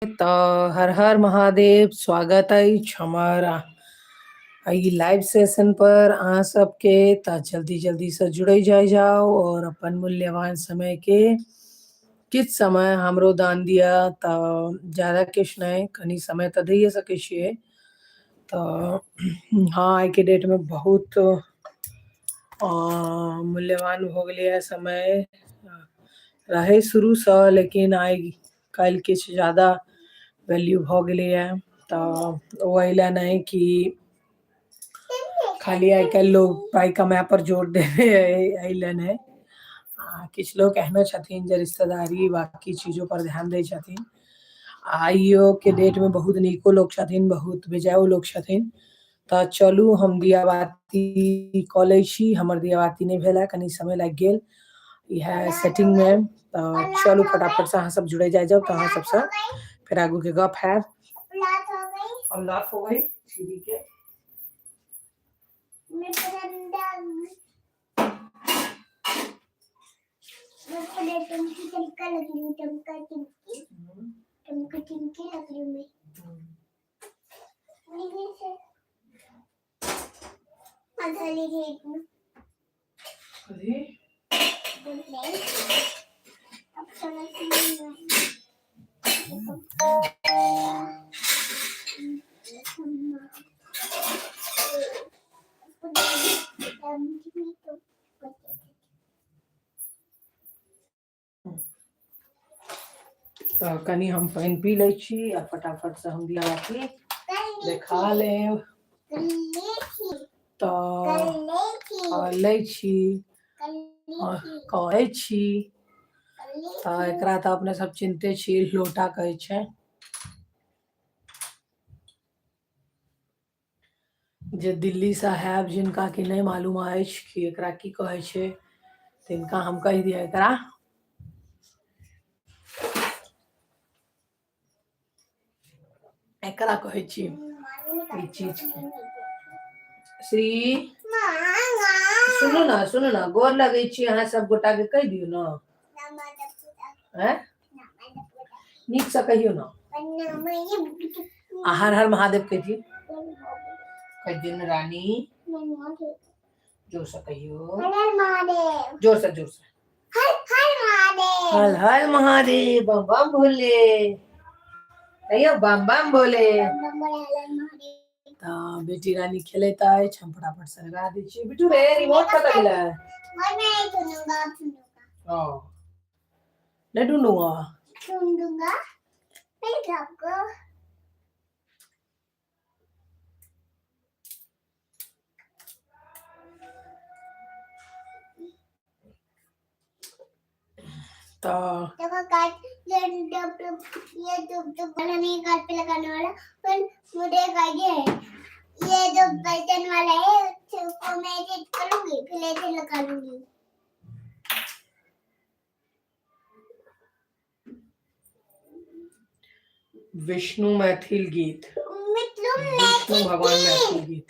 तो हर हर महादेव, स्वागत है हमारा लाइव सेशन पर। आ सबके तो जल्दी जल्दी से जुड़े जाओ और अपन मूल्यवान समय के किस समय हमरो दान दिया। तो ज्यादा किस नहीं, कनी समय तो दे सके छिए। तो हाँ, आज के डेट में बहुत मूल्यवान हो गया समय रहे शुरू से, लेकिन आई कल किछ ज्यादा वैल्यू हो गई है। तो वही नहीं कि खाली आई कल लोग पाई कमाए पर जोर दे अलन है। किछ लोग कहना छथिन जे रिश्तेदारी बाकी चीजों पर ध्यान दे छथिन। आइयो के डेट में बहुत निको लोग छथिन, बहुत बेजाओ लोग छथिन। तो चलू हम दिया बाती क लै छी। हमर दिया बाती नहीं भेला, कनी समय लग गेल यह सेटिंग में। तो चलू फटाफट से अहाँ सब जुड़े जाओ। तो अहाँ सबसे फिर आगू के गप है। औलाद हो गई सीधी के तो कनी हम पानी पी ले छी और फटाफट से हम दिया बाती देखा ले। तो ले छी कहे छी। तो एकरा तो अपने सब चिंते छी, लोटा कहे छे। जे दिल्ली साहब जिनका कि नहीं मालूम है कि एकरा की कहे छे, तिनका हम कह दिया एकरा एकरा कहे छी ई चीज के। श्री सुनो ना गोर लगे छी अहाँ सब गोटा के कह दियो ना। हैं नीक से कहियो ना। हर हर महादेव कह दियो। कह दिन रानी जोर से कहियो। जोर से हर हर महादेव। बम बम भोले कहियो, बम बम भोले। तो बेटी रानी खेलता है, हम फटाफट से लगा दी छी। बिटू रे रिमोट कत गेला है? नहीं ढूंढूंगा तो नहीं काट पे लगाने वाला, पर मुझे ये जो बर्तन वाला है उसको मैं एडिट करूंगी, फिर ऐसे लगा लूंगी। विष्णु मैथिल गीत, विष्णु भगवान मैथिल गीत।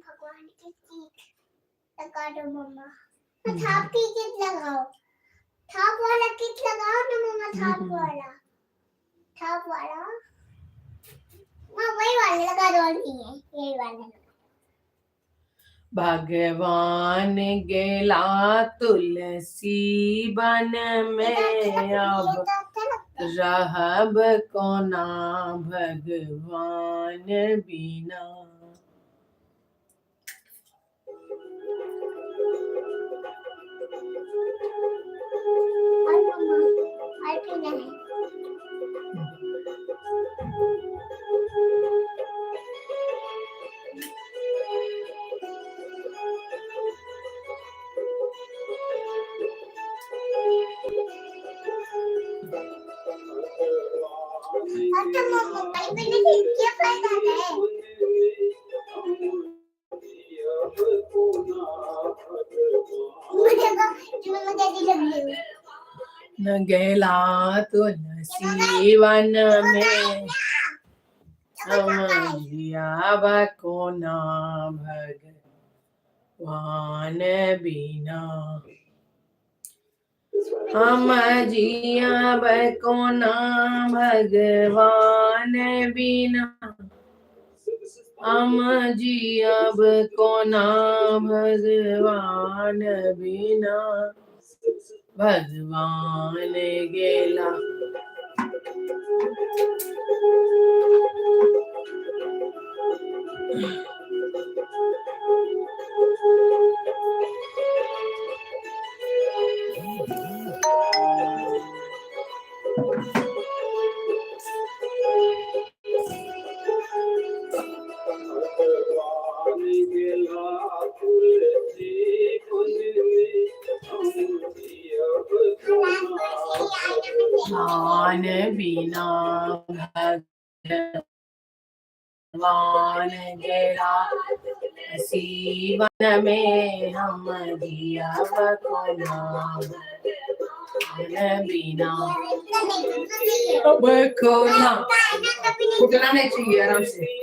भगवान के गीत लगा दो मम्मा। थाप की गीत लगाओ, थाप वाला गीत लगाओ ना मम्मा। थाप वाला मां वही वाला लगा दो। नहीं है यही वाला। भगवान गेला तुलसी बन में, अब रहब कोना भगवान बिना। क्या फायदा है? न गेला तुलसी वन में, जिया कोना भगवान बिना। हम जिया को ना भगवान बिना, हम जियब को ना भगवान बिना, भगवान गेला। भगवान बिना भगवान गेला, सीवन में हम दिया बकोना, बिना बकोना। उठना नहीं चाहिए, आराम से।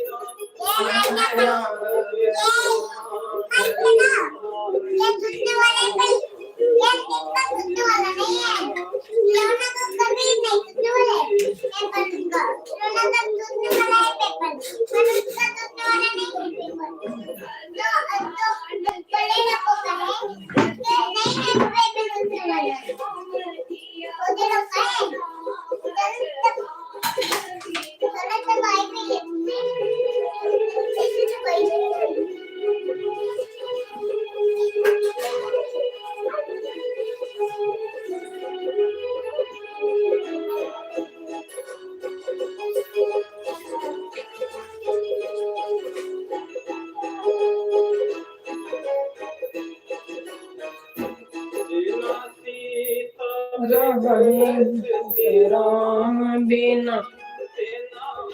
राम बिना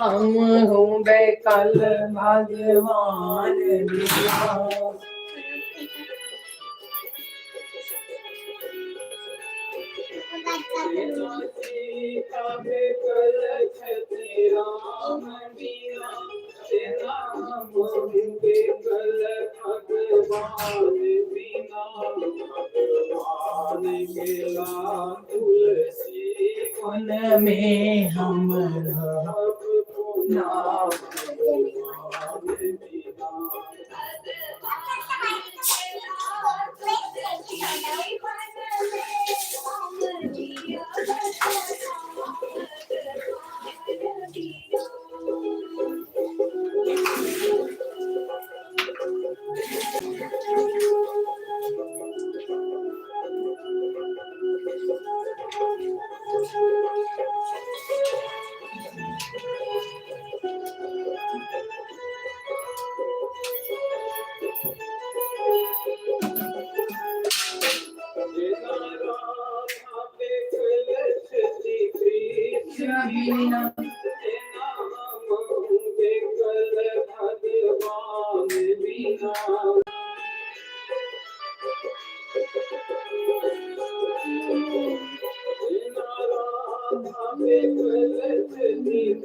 हम हो बेकल, भगवान बिना। तुलसी में हम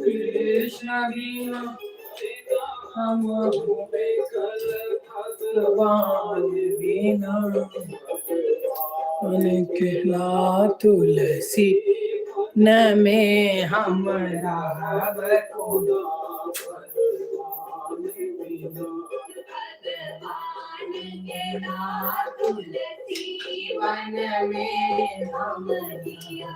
कृष्ण बिना हम भगवान बिना, कहला तुलसी न में हम राव को तुलसी वन में हम दिया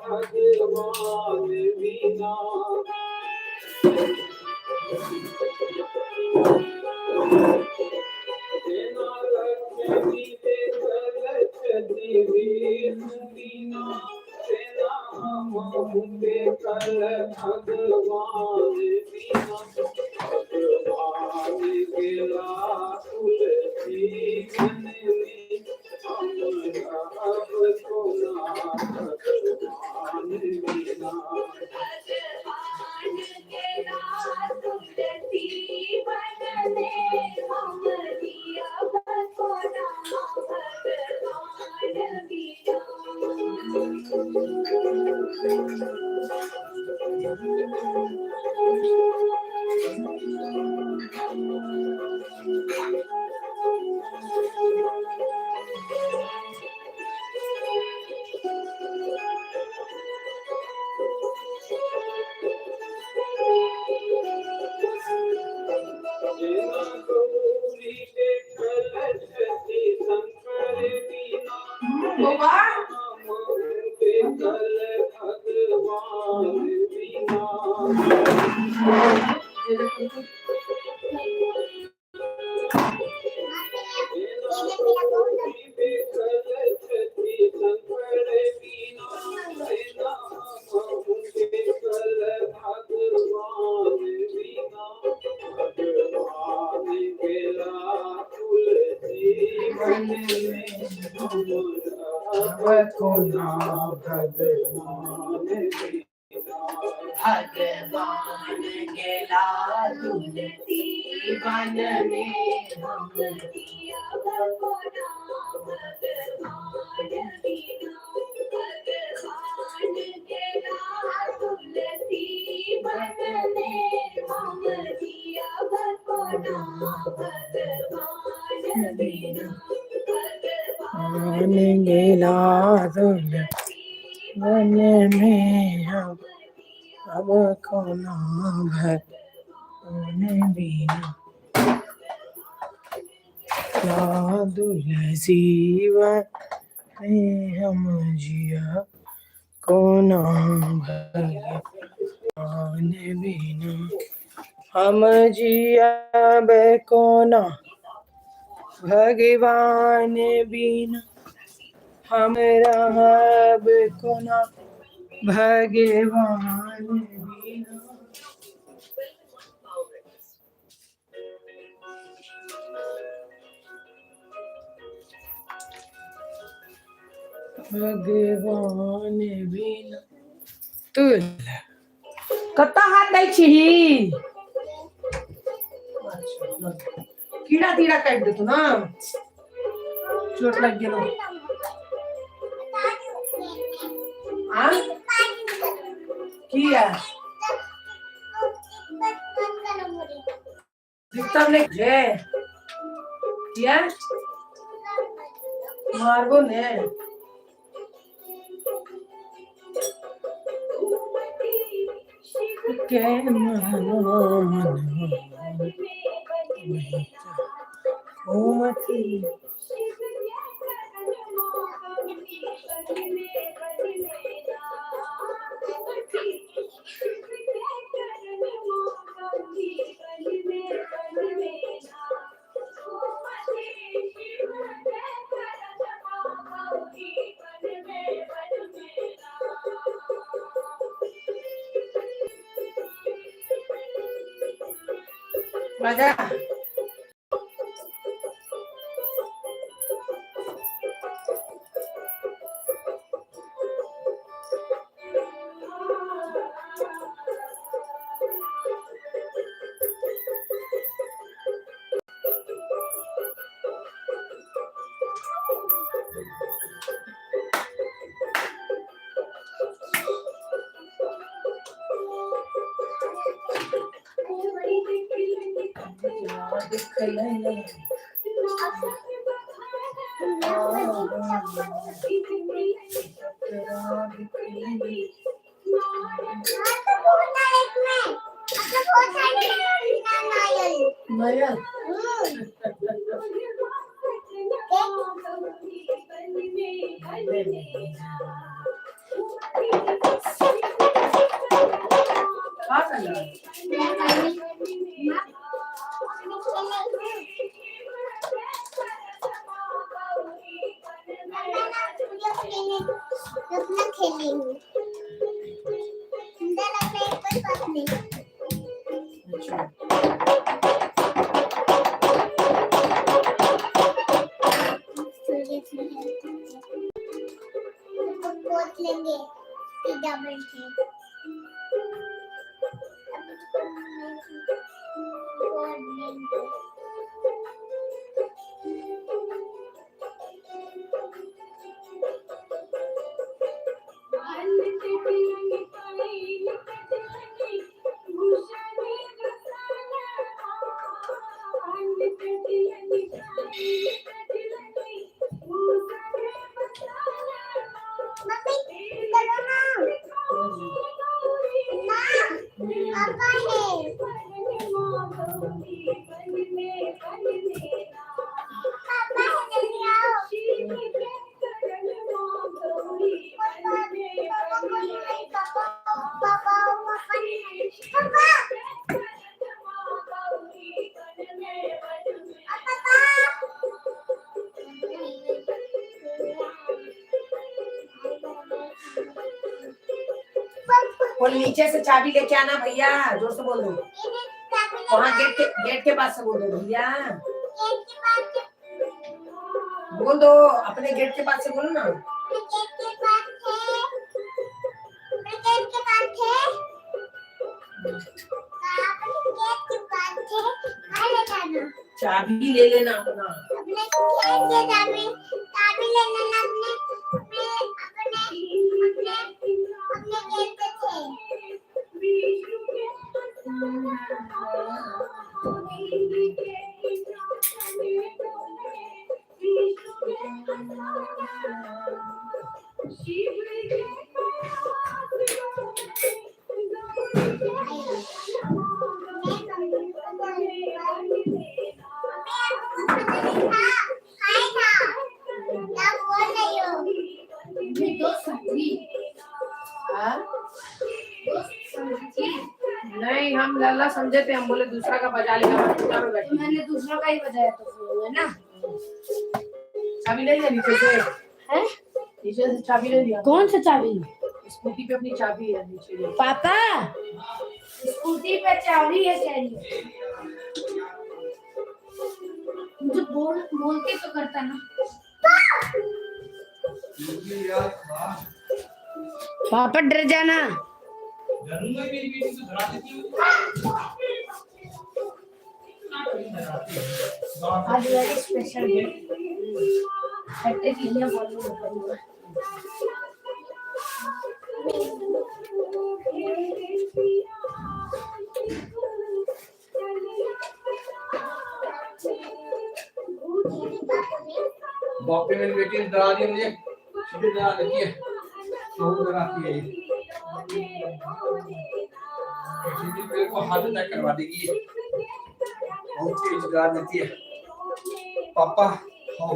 भगवान बिना। भगवान भगवान गेला तुलसी वन में हम दिया भगवान भगवान गेला तुलसी वन में हम दिया भगवान भगवान गेला तुलसी वन में हम अब कौन भगवान बिना तुलसी वन हम जिया कौन भगवान बिना हम जिया कौन भगवान बिना हम रहब कौन भगवान बिना भगवान बिना तुल कत्ता हाथ दै छिही कीड़ा तीड़ा काट देतो ना चोट लग गेलो किया दिक्कत नहीं है किया मारबो ने के घूमती राजा बोल नीचे से चाबी लेके आना भैया, जोर से बोल दो। वहाँ गेट के पास से बोल दो भैया, बोल दो अपने गेट के पास से बोलो ना। चाबी ले लेना अपना, चाबी लेना अपने गेट से। नहीं हम लल्ला समझे थे, हम बोले दूसरा का बजा लेगा। मैंने दूसरा का ही बजाया तो है ना। चाबी ले लिया नीचे से, है नीचे से चाबी ले लिया। कौन सा चाबी? स्कूटी पे अपनी चाबी है नीचे। पापा स्कूटी पे चाबी है तेरी, मुझे बोल के तो करता ना। पापा डर जाना। आज वेरी स्पेशल डे, बर्थडे के लिए बोलूंगा। डॉक्टर मेरी बेटी ने डरा दी मुझे, सीधे डरा देती है, शोर डराती है, सीधे मेरे को हार्ट अटैक करवा देगी, बहुत तेज डरा देती है। पापा हो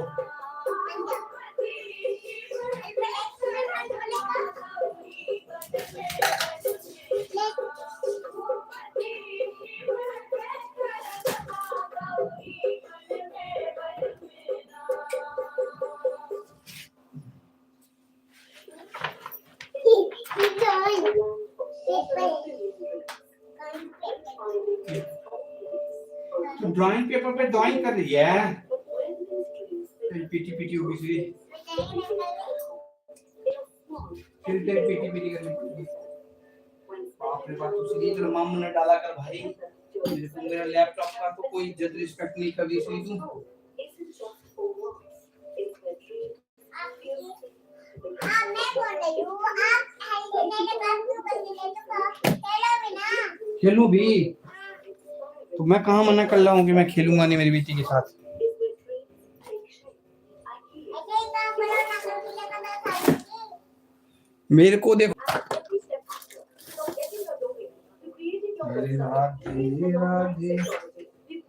ड्राइंग पेपर पे ड्राइंग कर रही है, पीटी पीटी होगी फिर पीटी पीटी कर रही है। बाप रे बाप, तुझे तो मामू ने डाला कर भाई, मेरे को मेरा लैपटॉप का तो कोई इज्जत रिस्पेक्ट नहीं कभी इसलिए तू। खेलूं भी तो मैं कहाँ मना कर रहा हूँ कि मैं खेलूंगा नहीं मेरी बेटी के साथ। मेरे को देखो, राधे राधे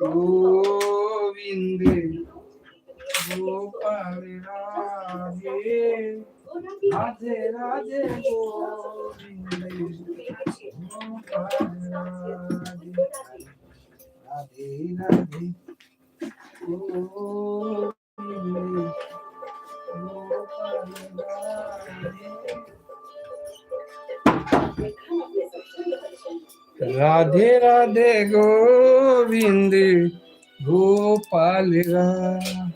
गोविंद गोपाल राधे, राधे राधे गोविंद गोपाल राधे, राधे राधे गोविंद गोपाल राधे, राधे राधे गोविंद गोपाल राधे।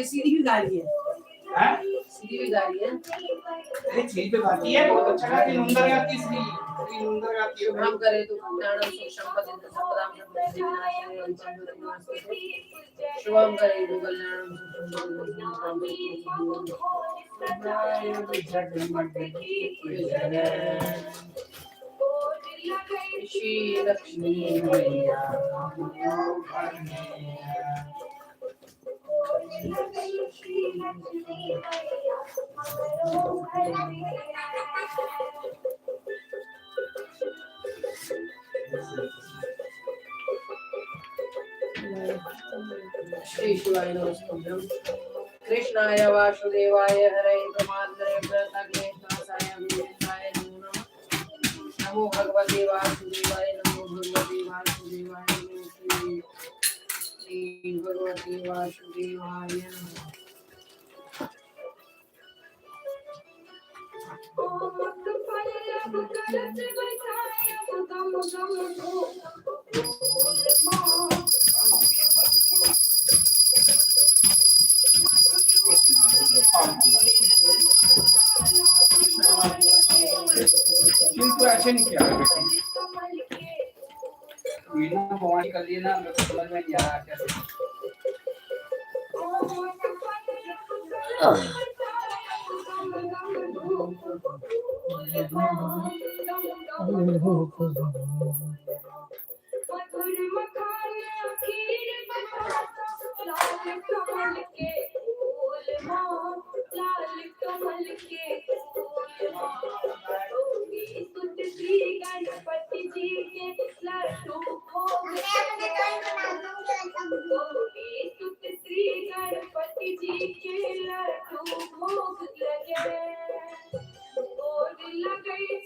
सीधी भी गाड़ी है, सीधी भी गाड़ी है। अरे सीधी तो गाती है, बहुत अच्छा गाती है, सुंदर गाती है, सुंदर गाती है। हम करे तो कल्याणम सुखम पतित संपदाम शुभम करे तो कल्याणम श्री लक्ष्मी मैया श्री शिवाय नमस्तुभ्यं। कृष्णाय वासुदेवाय हरे प्रमादरे प्रतक्लेशाय गोविंदाय नमो नमः। नमो भगवते वासुदेवाय, नमो भगवते वासुदेवाय, नमो श्री भगवते वासुदेवाय नमः। किंतु ऐसे नहीं किया बेटी, वीणा भवानी कर लिए ना, मेरे को समझ में नहीं आ रहा कैसे।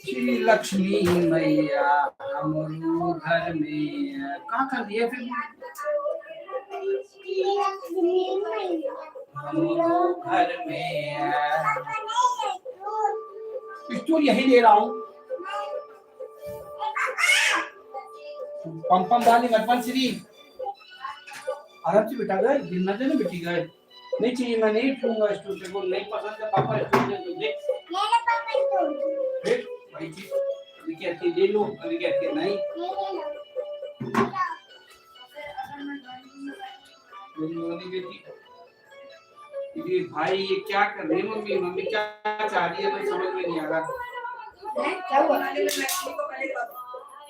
श्री लक्ष्मी मैया हमरो घर में, कहाँ कर दिया फिर हमरो घर में, स्टूल यही दे रहा हूँ। पम डाली मत श्री, आराम से बिठा गए, गिरना दे ना बिठी गए, नहीं चाहिए, मैं नहीं उठूंगा स्टूल से, बोल नहीं पसंद है पापा स्टूल दे दो, देख भाई जी, अभी कहते ले लो, अभी कहते नहीं, बेटी ये भाई ये क्या कर रही है मम्मी, मम्मी क्या चाह रही है, मुझे समझ में नहीं आ रहा। क्या हुआ?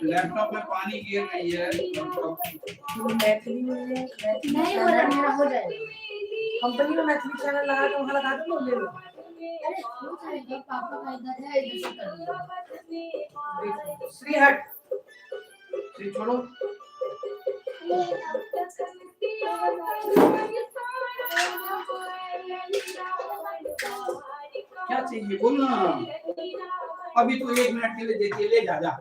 लैपटॉप में पानी गिर रही है। मैथिली में नहीं हो रहा, मेरा हो जाएगा। कंपनी में मैथिली चैनल लगा तो वहाँ लगा दो, ले लो। अरे क्यों करेगा, पापा का इधर है, इधर से कर लो। श्री हट, श्री छोड़ो। क्या चाहिए बोल ना, अभी तो 1 मिनट के लिए देती है, ले जा जा।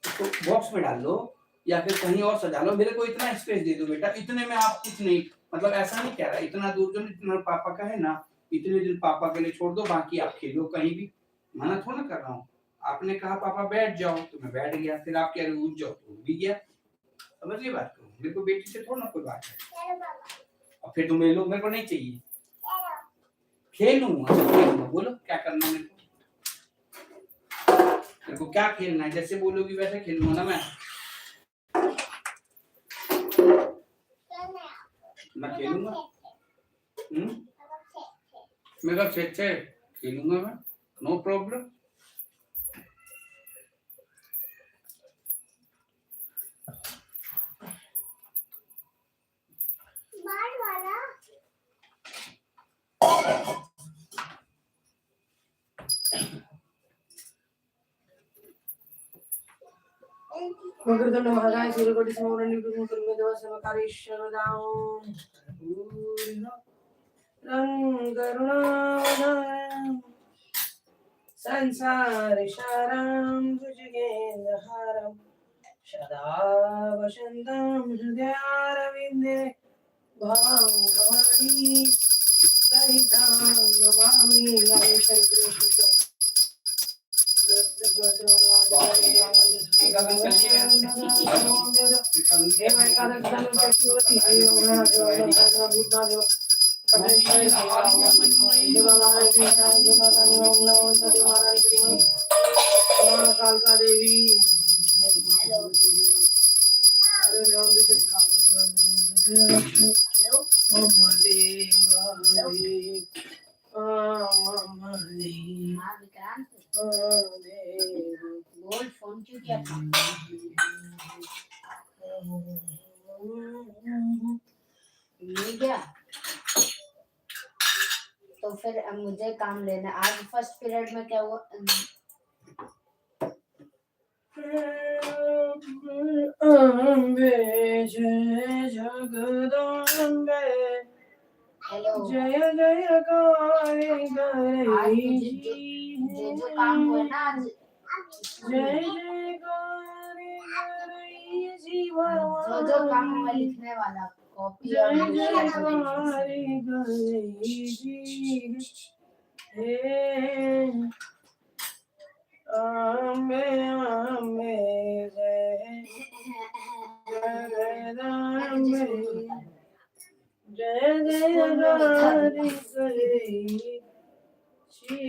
तो बॉक्स में डाल दो या फिर कहीं और सजा लो, मेरे को इतना स्पेस दे दो बेटा, इतने में आप कुछ नहीं, मतलब ऐसा नहीं कह रहा, इतना दूर जो इतना पापा का है ना, इतने दिन पापा के लिए छोड़ दो, बाकी आप खेलो कहीं भी, मना थोड़ा कर रहा हूँ। आपने कहा पापा बैठ जाओ तो मैं बैठ गया, फिर आप कह रहे उठ जाओ तो भी गया, समझ गई बात को, मेरे को बेटी से थोड़ा ना कोई बात है। और फिर तुम ले लो, मेरे को नहीं चाहिए, खेलूंगा, बोलो क्या करना है मेरे को क्या खेलना है, जैसे बोलोगी वैसे खेलूंगा ना मैं खेलूंगा। मेरा अच्छे खेलूंगा मैं, नो प्रॉब्लम। मगरदंड महाराज सूर्यकोटि समोरण निर्विघ्नं मे देव सर्वकार्येषु करुणावतारम् संसार सारां भुजगेन्द्रहारं सदा वसन्तं हृदयारविन्दे भवां भवानी सहितां नमामि। हरे कृष्ण कालका देवी बोल फोन क्यों किया था? गया तो फिर अब मुझे काम लेना है। आज फर्स्ट पीरियड में क्या हुआ, अम्बे जय जगदम्बे हेलो, जय जयकारी आज गणेश मुझे जो काम हुआ ना आज जय जयकारी गणेश जो काम हुआ लिखने वाला कॉपी और जय दूसरा जयकारी गणेश हे अम्बे अम्बे जय जगदम्बे जय जयकारी गणेश ऐसे हे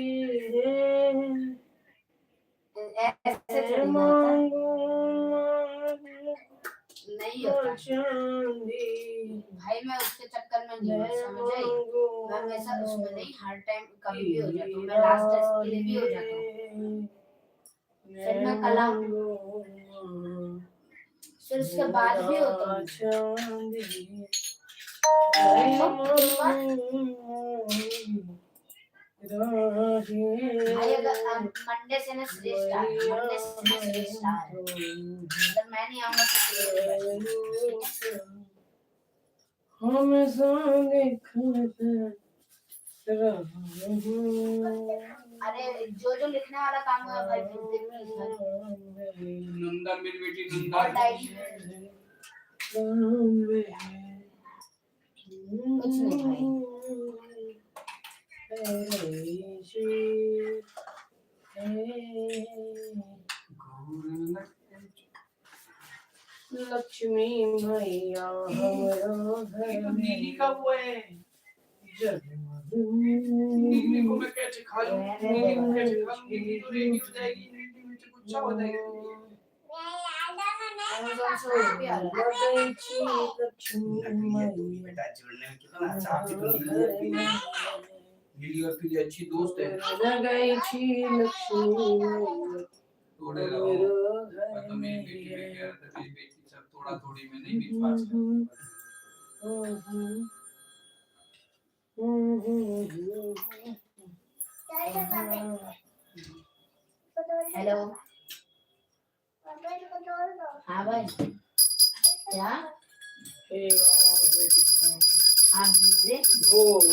थोड़ी ना होता है। मांगो नहीं होता चांदी भाई, मैं उसके चक्कर में नहीं हूँ, समझ आई। मैं वैसा उसमें नहीं, हर टाइम कभी भी हो जाता हूँ, मैं लास्ट टेस्ट के लिए भी हो जाता हूँ, फिर मैं कला फिर उसके बाद भी होता हूँ। भाई अगर मंडे से ना श्रेष्ठ आ रहा है, मंडे से ना श्रेष्ठ आ रहा है, अगर मैं नहीं आऊंगा तो हम संगे अरे जो लिखने वाला काम हुआ भाई भेज दे प्लीज भाई। नंदा मेरी बेटी और नंदा डायरी कुछ नहीं भाई, लक्ष्मी मैया हमारा घर दीदी का वो है जगमग नीली को मैं कैसे खा लूं, नीली को कैसे खा लूं, नीली तो रेडी हो जाएगी, नीली मुझे गुस्सा हो जाएगा। अमेज़न से भी आ रहा है। लक्ष्मी मैया बेटा जुड़ने में कितना अच्छा आपकी तो नीली और फिर अच्छी दोस्त है। लगाई छी लक्ष्मी मैया थोड़े रहो, मैं तो मेरी बेटी में कह रहा था, मेरी बेटी सब थोड़ा थोड़ी में नहीं बीत पास हेलो, हाँ भाई, क्या आप दीजिए भोग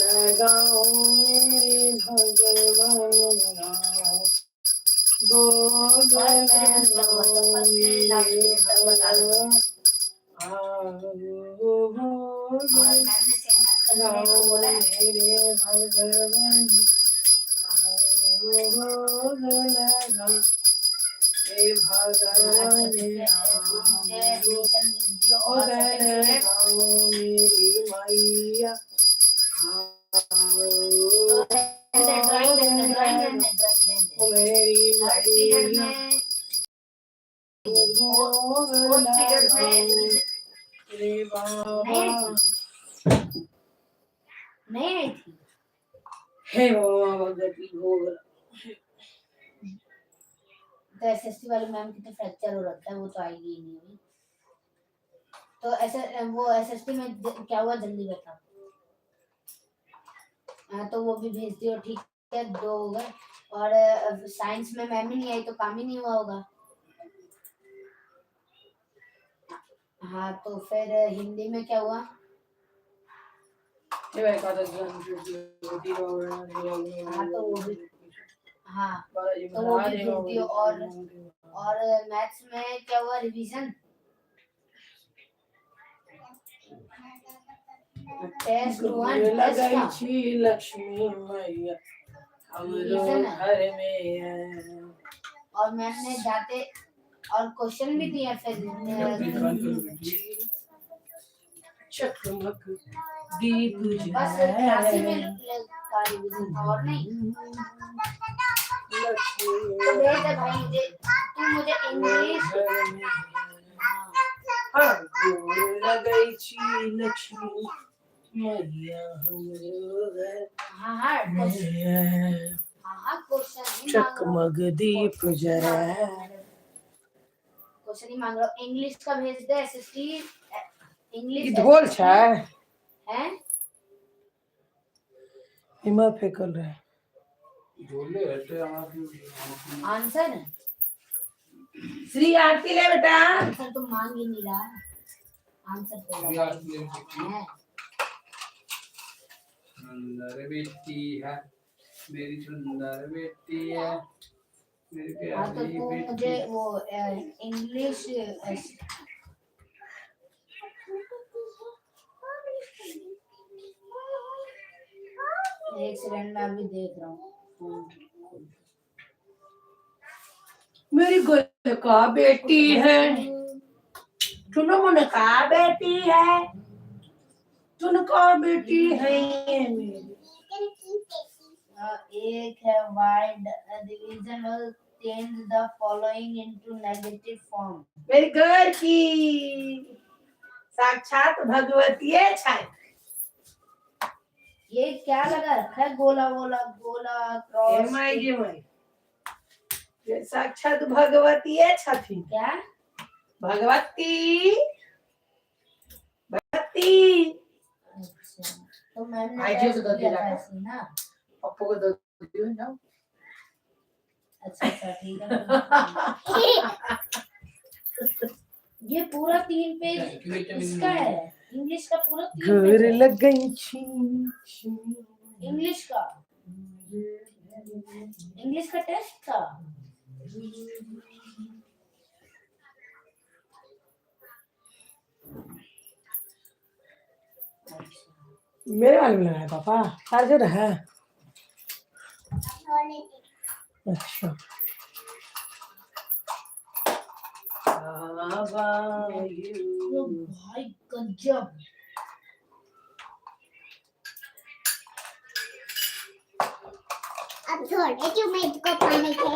लगाओ मेरे भगवान भोग लगाओ मेरे भगवान भोग और मैंने सेना करने को लगाओ बोला है। मेरे भगवान भोग लगाओ हे भगवान मुझे ट्यूशन भेज दियो और भोग सेकंड पीरियड लगाओ मेरी मैया ड्राइंग मेरी थर्ड पीरियड मैया में फोर्थ पीरियड में रे बाबा नहीं आई थी। हे बाबा भगवती भोग तो एसएसटी वाली मैम की तो फ्रैक्चर हो रखा है, वो तो आएगी ही नहीं अभी। तो ऐसे वो एसएसटी में क्या हुआ जल्दी बता। हाँ तो वो भी भेज दियो, ठीक है, 2 हो गए। और साइंस में मैम ही नहीं आई तो काम ही नहीं हुआ होगा। हाँ तो फिर हिंदी में क्या हुआ। ये भाई का तो हाँ तो वो भी, हाँ तो वो भी भेज दियो। और मैथ्स में क्या हुआ रिवीजन, टेस्ट 1 लगाई छी लक्ष्मी मैया हमरो घर में है और मैम ने जाते और क्वेश्चन भी दिया फिर चकमक दीप बस क्लास में का रिवीजन और नहीं। तो भेज दे भाई मुझे, तू मुझे इंग्लिश लगाई छी लक्ष्मी मैया हमरो घर हाँ हाँ क्वेश्चन चकमक दीप जरा क्वेश्चन ही मांग रहा हूँ। इंग्लिश का भेज दे एसएसटी इंग्लिश ढोल छै है। हिम्मत फेंकल रहे बोले हटे हमारा आंसर श्री आरती ले बेटा आंसर तो मांग ही नहीं रहा। आंसर तो है। सुंदर बेटी है मेरी, सुंदर बेटी है मेरी हाँ तो प्यारी तू बेटी। मुझे वो इंग्लिश एक सेकंड में अभी देख रहा हूँ। मेरी गुल का बेटी है, चुनो मुन का बेटी है, चुनको बेटी है ये मेरी। एक है wide division will change the following into negative form। मेरी घर की साक्षात भगवती है। ये क्या लगा रखा है गोला गोला गोला क्रॉस ये साक्षात भगवती है छथी। क्या भगवती भगवती। अच्छा तो मैंने आई जी को टेस्ट दे किया दिया था था। ऐसे ना। पप्पू को दो दियो ना। अच्छा ठीक है। ये पूरा 3 पेज इसका है, इंग्लिश का पूरा 3 घर पेज है लग गई छी इंग्लिश का। इंग्लिश का टेस्ट था। मेरे वाले में लगाया पापा, चार्जर है। अच्छा ओ भाई गजब। अब थोड़े चुमे इसको पानी के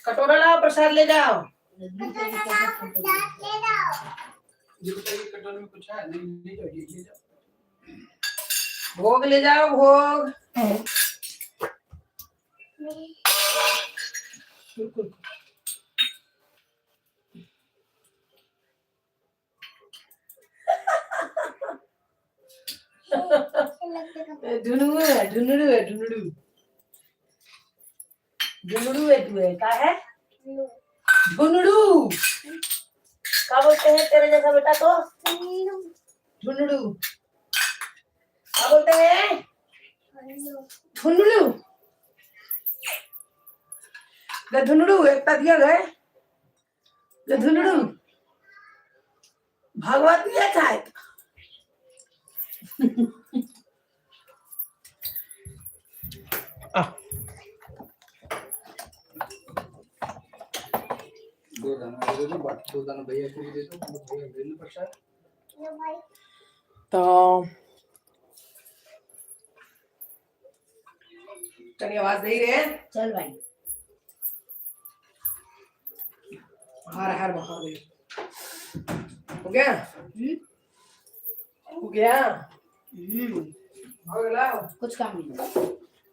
कटोरा लाओ, प्रसाद ले जाओ। ये बताइए कटोरे में कुछ है नहीं, ले जाओ ये ले जाओ। भोग ले जाओ, भोग। बिल्कुल ढुनुडू है, ढुनुडू है, ढुनुडू ढुनुडू है। तू है क्या है? ढुनुडू क्या बोलते हैं तेरे जैसा बेटा को? ढुनुडू क्या बोलते हैं? ढुनुडू ढुनुडू एक दिया गए ढुनुडू भगवती है चाहे। दो दाना दे दो, बाकी 2 दाना भैया को भी दे दो, भैया ले लो प्रसाद। तो चलिए आवाज दे रहे हैं। चल भाई हर हर महादेव। हो गया हो गया हो गया। कुछ काम नहीं।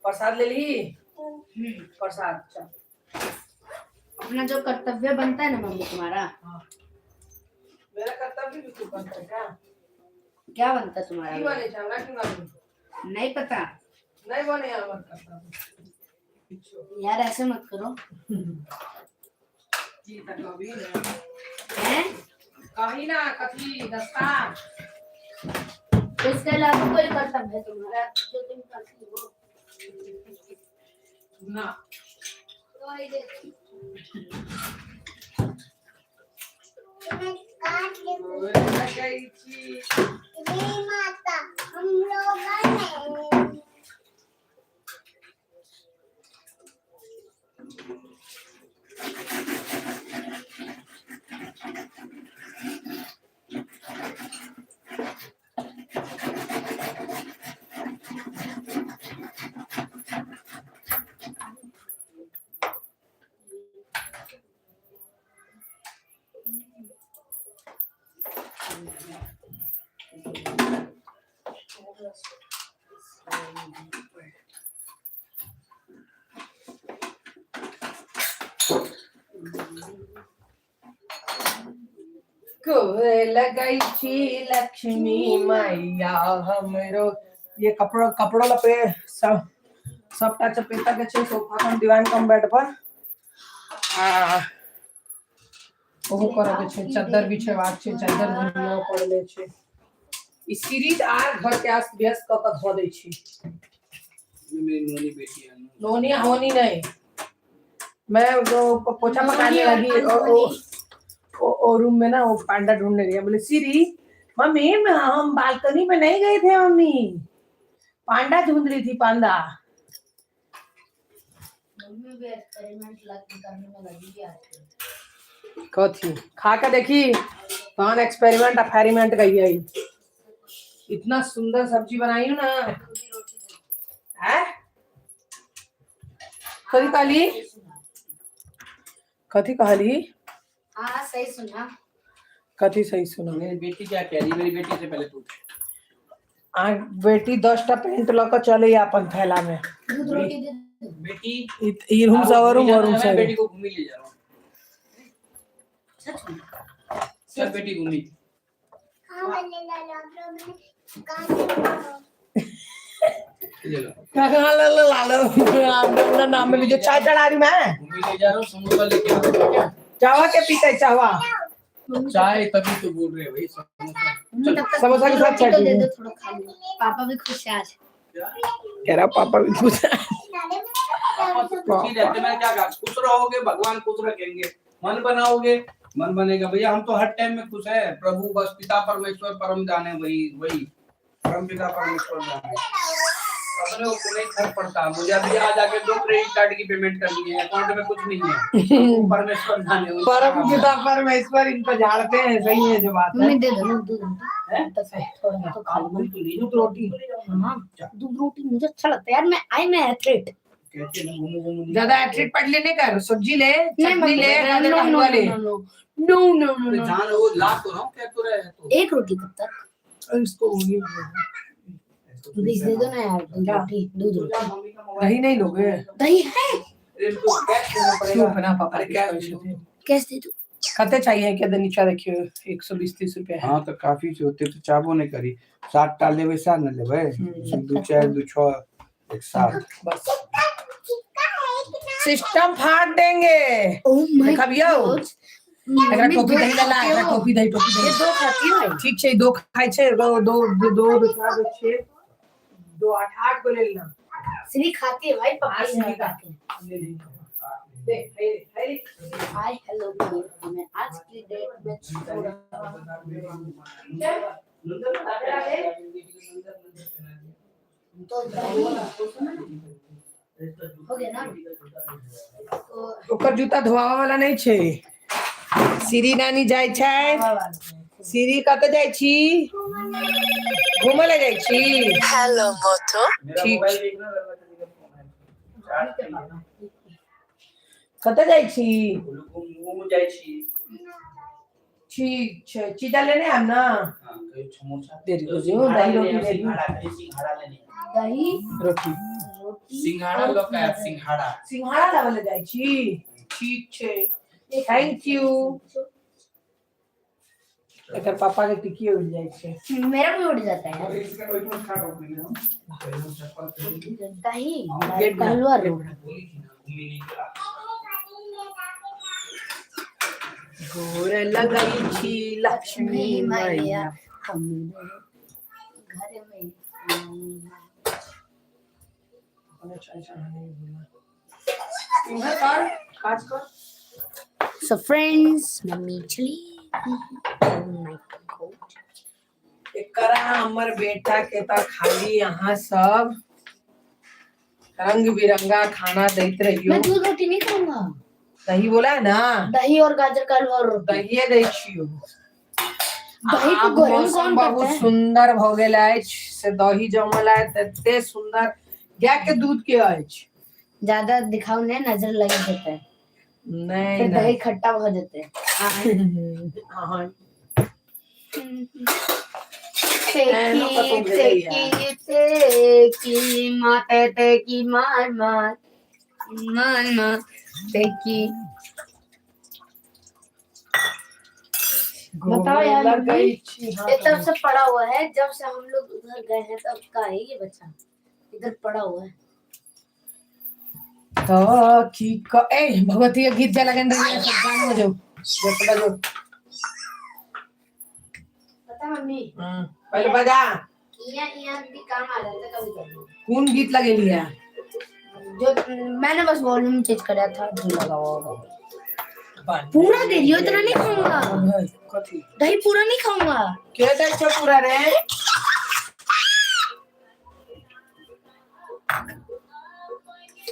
प्रसाद ले ली। प्रसाद चल। अपना जो कर्तव्य बनता है ना मम्मी तुम्हारा, मेरा कर्तव्य भी तू बनता है क्या? क्या बनता है क्यों तुम्हारा? बने चावला क्यों ना बने? नहीं पता नहीं बने यार मत कर्तव्य यार, ऐसे मत करो। जी तक अभी ना हैं? कहीं ना कथी दस्ता इसके अलावा कोई कर्तव्य है तुम्हारा जो तुम करती हो? ना तो ये देखो। काट ले गई थी। माता हम लोग कोयल गई छी लक्ष्मी मैया हमरो। ये कपड़ों लपे सबटा चपेटा के छै सोफा कम दीवान कम बेड पर आ ओहो करे के छै चादर बिछेबाक छै चादर धुलना पड़ले छै ई सीरीज आ घर के आस व्यस्त क के धो दै छी मेरी नोनी बेटी है नोनी होनी नहीं मैं वो पोछा पकाने लगी और रूम में ना वो पांडा ढूंढने गया बोले सीरी मम्मी हम बालकनी में नहीं गए थे मम्मी पांडा ढूंढ रही थी पांडा मम्मी भी एक्सपेरिमेंट करने में लगी है आजकल। कथी खा के देखी कौन एक्सपेरिमेंट अफेरिमेंट गई है इतना सुंदर सब्जी बनाई हूँ ना है कथी कहली कथी कहली हाँ सही सुना। कथी सही सुना मेरी बेटी क्या कह रही है? मेरी बेटी से पहले पूछ। आ बेटी 10टा पेंट लक चले अपन थैला में दूध रोटी दे दो। बेटी ई रूम से और रूम मैं से बेटी को घूमी ले जा रहा हूँ। सच में चल बेटी घूमी। हाँ मैंने डाला ले लो अपना नाम में लीजिए चाय चढ़ा रही मैं घूमी ले जा रहा हूँ समोसा लेके आ रहा हूँ। चावा के पीते चावा चाय तभी तो बोल रहे हैं भाई मम्मी तब तक समोसा के साथ रोटी तो चटनी। दे दो थोड़ा खा लो। पापा भी खुश है आज। कह रहा पापा भी खुश है खुशी रहते मैं क्या कहा खुश रहोगे भगवान खुश रखेंगे मन बनाओगे मन बनेगा भैया हम तो हर टाइम में खुश है प्रभु बस पिता परमेश्वर परम जाने वही परम पिता परमेश्वर जाने अपने को नहीं फर्क पड़ता मुझे अभी आज आके 2 क्रेडिट कार्ड की पेमेंट करनी है अकाउंट में कुछ नहीं है वो परमेश्वर जाने परम पिता परमेश्वर इनको झाड़ते हैं सही है जो बात है मम्मी दे दो ना दूध हैं? तो सही थोड़ा तो खा लो। दूध रोटी हाँ दूध रोटी मुझे अच्छा लगता है यार मैं एथलीट। कहते हैं घूमो घूमो ज्यादा एथलीट पढ़ लेने का सब्जी ले चटनी ले नो हलवा ले जान वो ला तो रहा हूँ क्या तो रहे तो एक रोटी कब तक इसको प्लीज दे दो ना यार दूध रोटी दही नहीं लोगे दही है इनको कैश देना क्यों पड़ेगा बना पापा अरे क्या है? कैसे दे दो खाते चाहिए क्या नीचा देखियो 120-30 रुपए है हाँ तो काफी से होते तो चाबो नहीं करी 7 टा लेवे 7 न लेवे 2 4 2 6 एक 7 बस सिस्टम फाड़ देंगे ओह माय देखा भैया एकरा टोपी दही ला एकरा टोपी दही ये दो खाती है ठीक छै दो खाइ छै दो 4 6 2 8 8 को ले लेना श्री खाती है भाई पापा श्री श्री खाती खाती ले देख ले हाय हेलो मैं आज की डेट में तो हो गया ना तो ओकर जूता धोआवा वाला नहीं छै सीरी नानी जाय छै सीरी कत जाय छी घूमे ले जाय छी हेलो मोटो ठीक कत जाय छी घूम जाय छी ठीक छै चीजा लेने आम ना हां कहीं समोसा देरी हो जो दही रोटी दे दी सिंघाड़ा लेने दही रोटी सिंघाड़ा लो का सिंघाड़ा सिंघाड़ा लावे ले जाय छी ठीक छै थैंक यू एकर पापा के टिकी उड़ जाय छै मेरा भी उड़ जाता है यार इसका कोई तो खा रो दही गेट में हलवा रोड बोली थी ना घूमी नहीं करा गोर लगाई छी लक्ष्मी मैया हमने घर में इधर कर काज कर So friends, मम्मी चली my coat. एकरा हमर बेटा के त खाली यहाँ सब रंग बिरंगा खाना देत रहियो मैं दूध रोटी नहीं खाऊंगा दही बोला है ना दही और गाजर का हलवा और रोटी दहिए दै छियो दही को आब गरम मौसम कौन बहुत करता है सुंदर भ गेल अछि से दही जमल है तते सुंदर गाय के दूध के अछि ज्यादा दिखाओ नहीं नजर लग जाता है नहीं फिर दही नहीं खट्टा हो जाते हैं हाँ तेकी माते तेकी मार मार मार मार तेकी बताओ यार लग मम्मी, गई छी, हाँ, ये तब से पड़ा हुआ है, जब से हम लोग उधर गए हैं तब का है ये बच्चा, इधर पड़ा हुआ है। तो ए भगवती के गीत जा लगन रही है, सब गाना बजाओ, बजाओ। पता मम्मी, पहले बजा। यहाँ भी काम आ जाता है कभी कभी। कौन गीत लगेली है? जो मैंने बस वॉल्यूम चेंज करा था, जो लगा हुआ होगा। पूरा दे दियो, इतना नहीं खाऊंगा। कथी? दही पूरा नहीं खाऊंगा। क्या दही छो पूरा रे?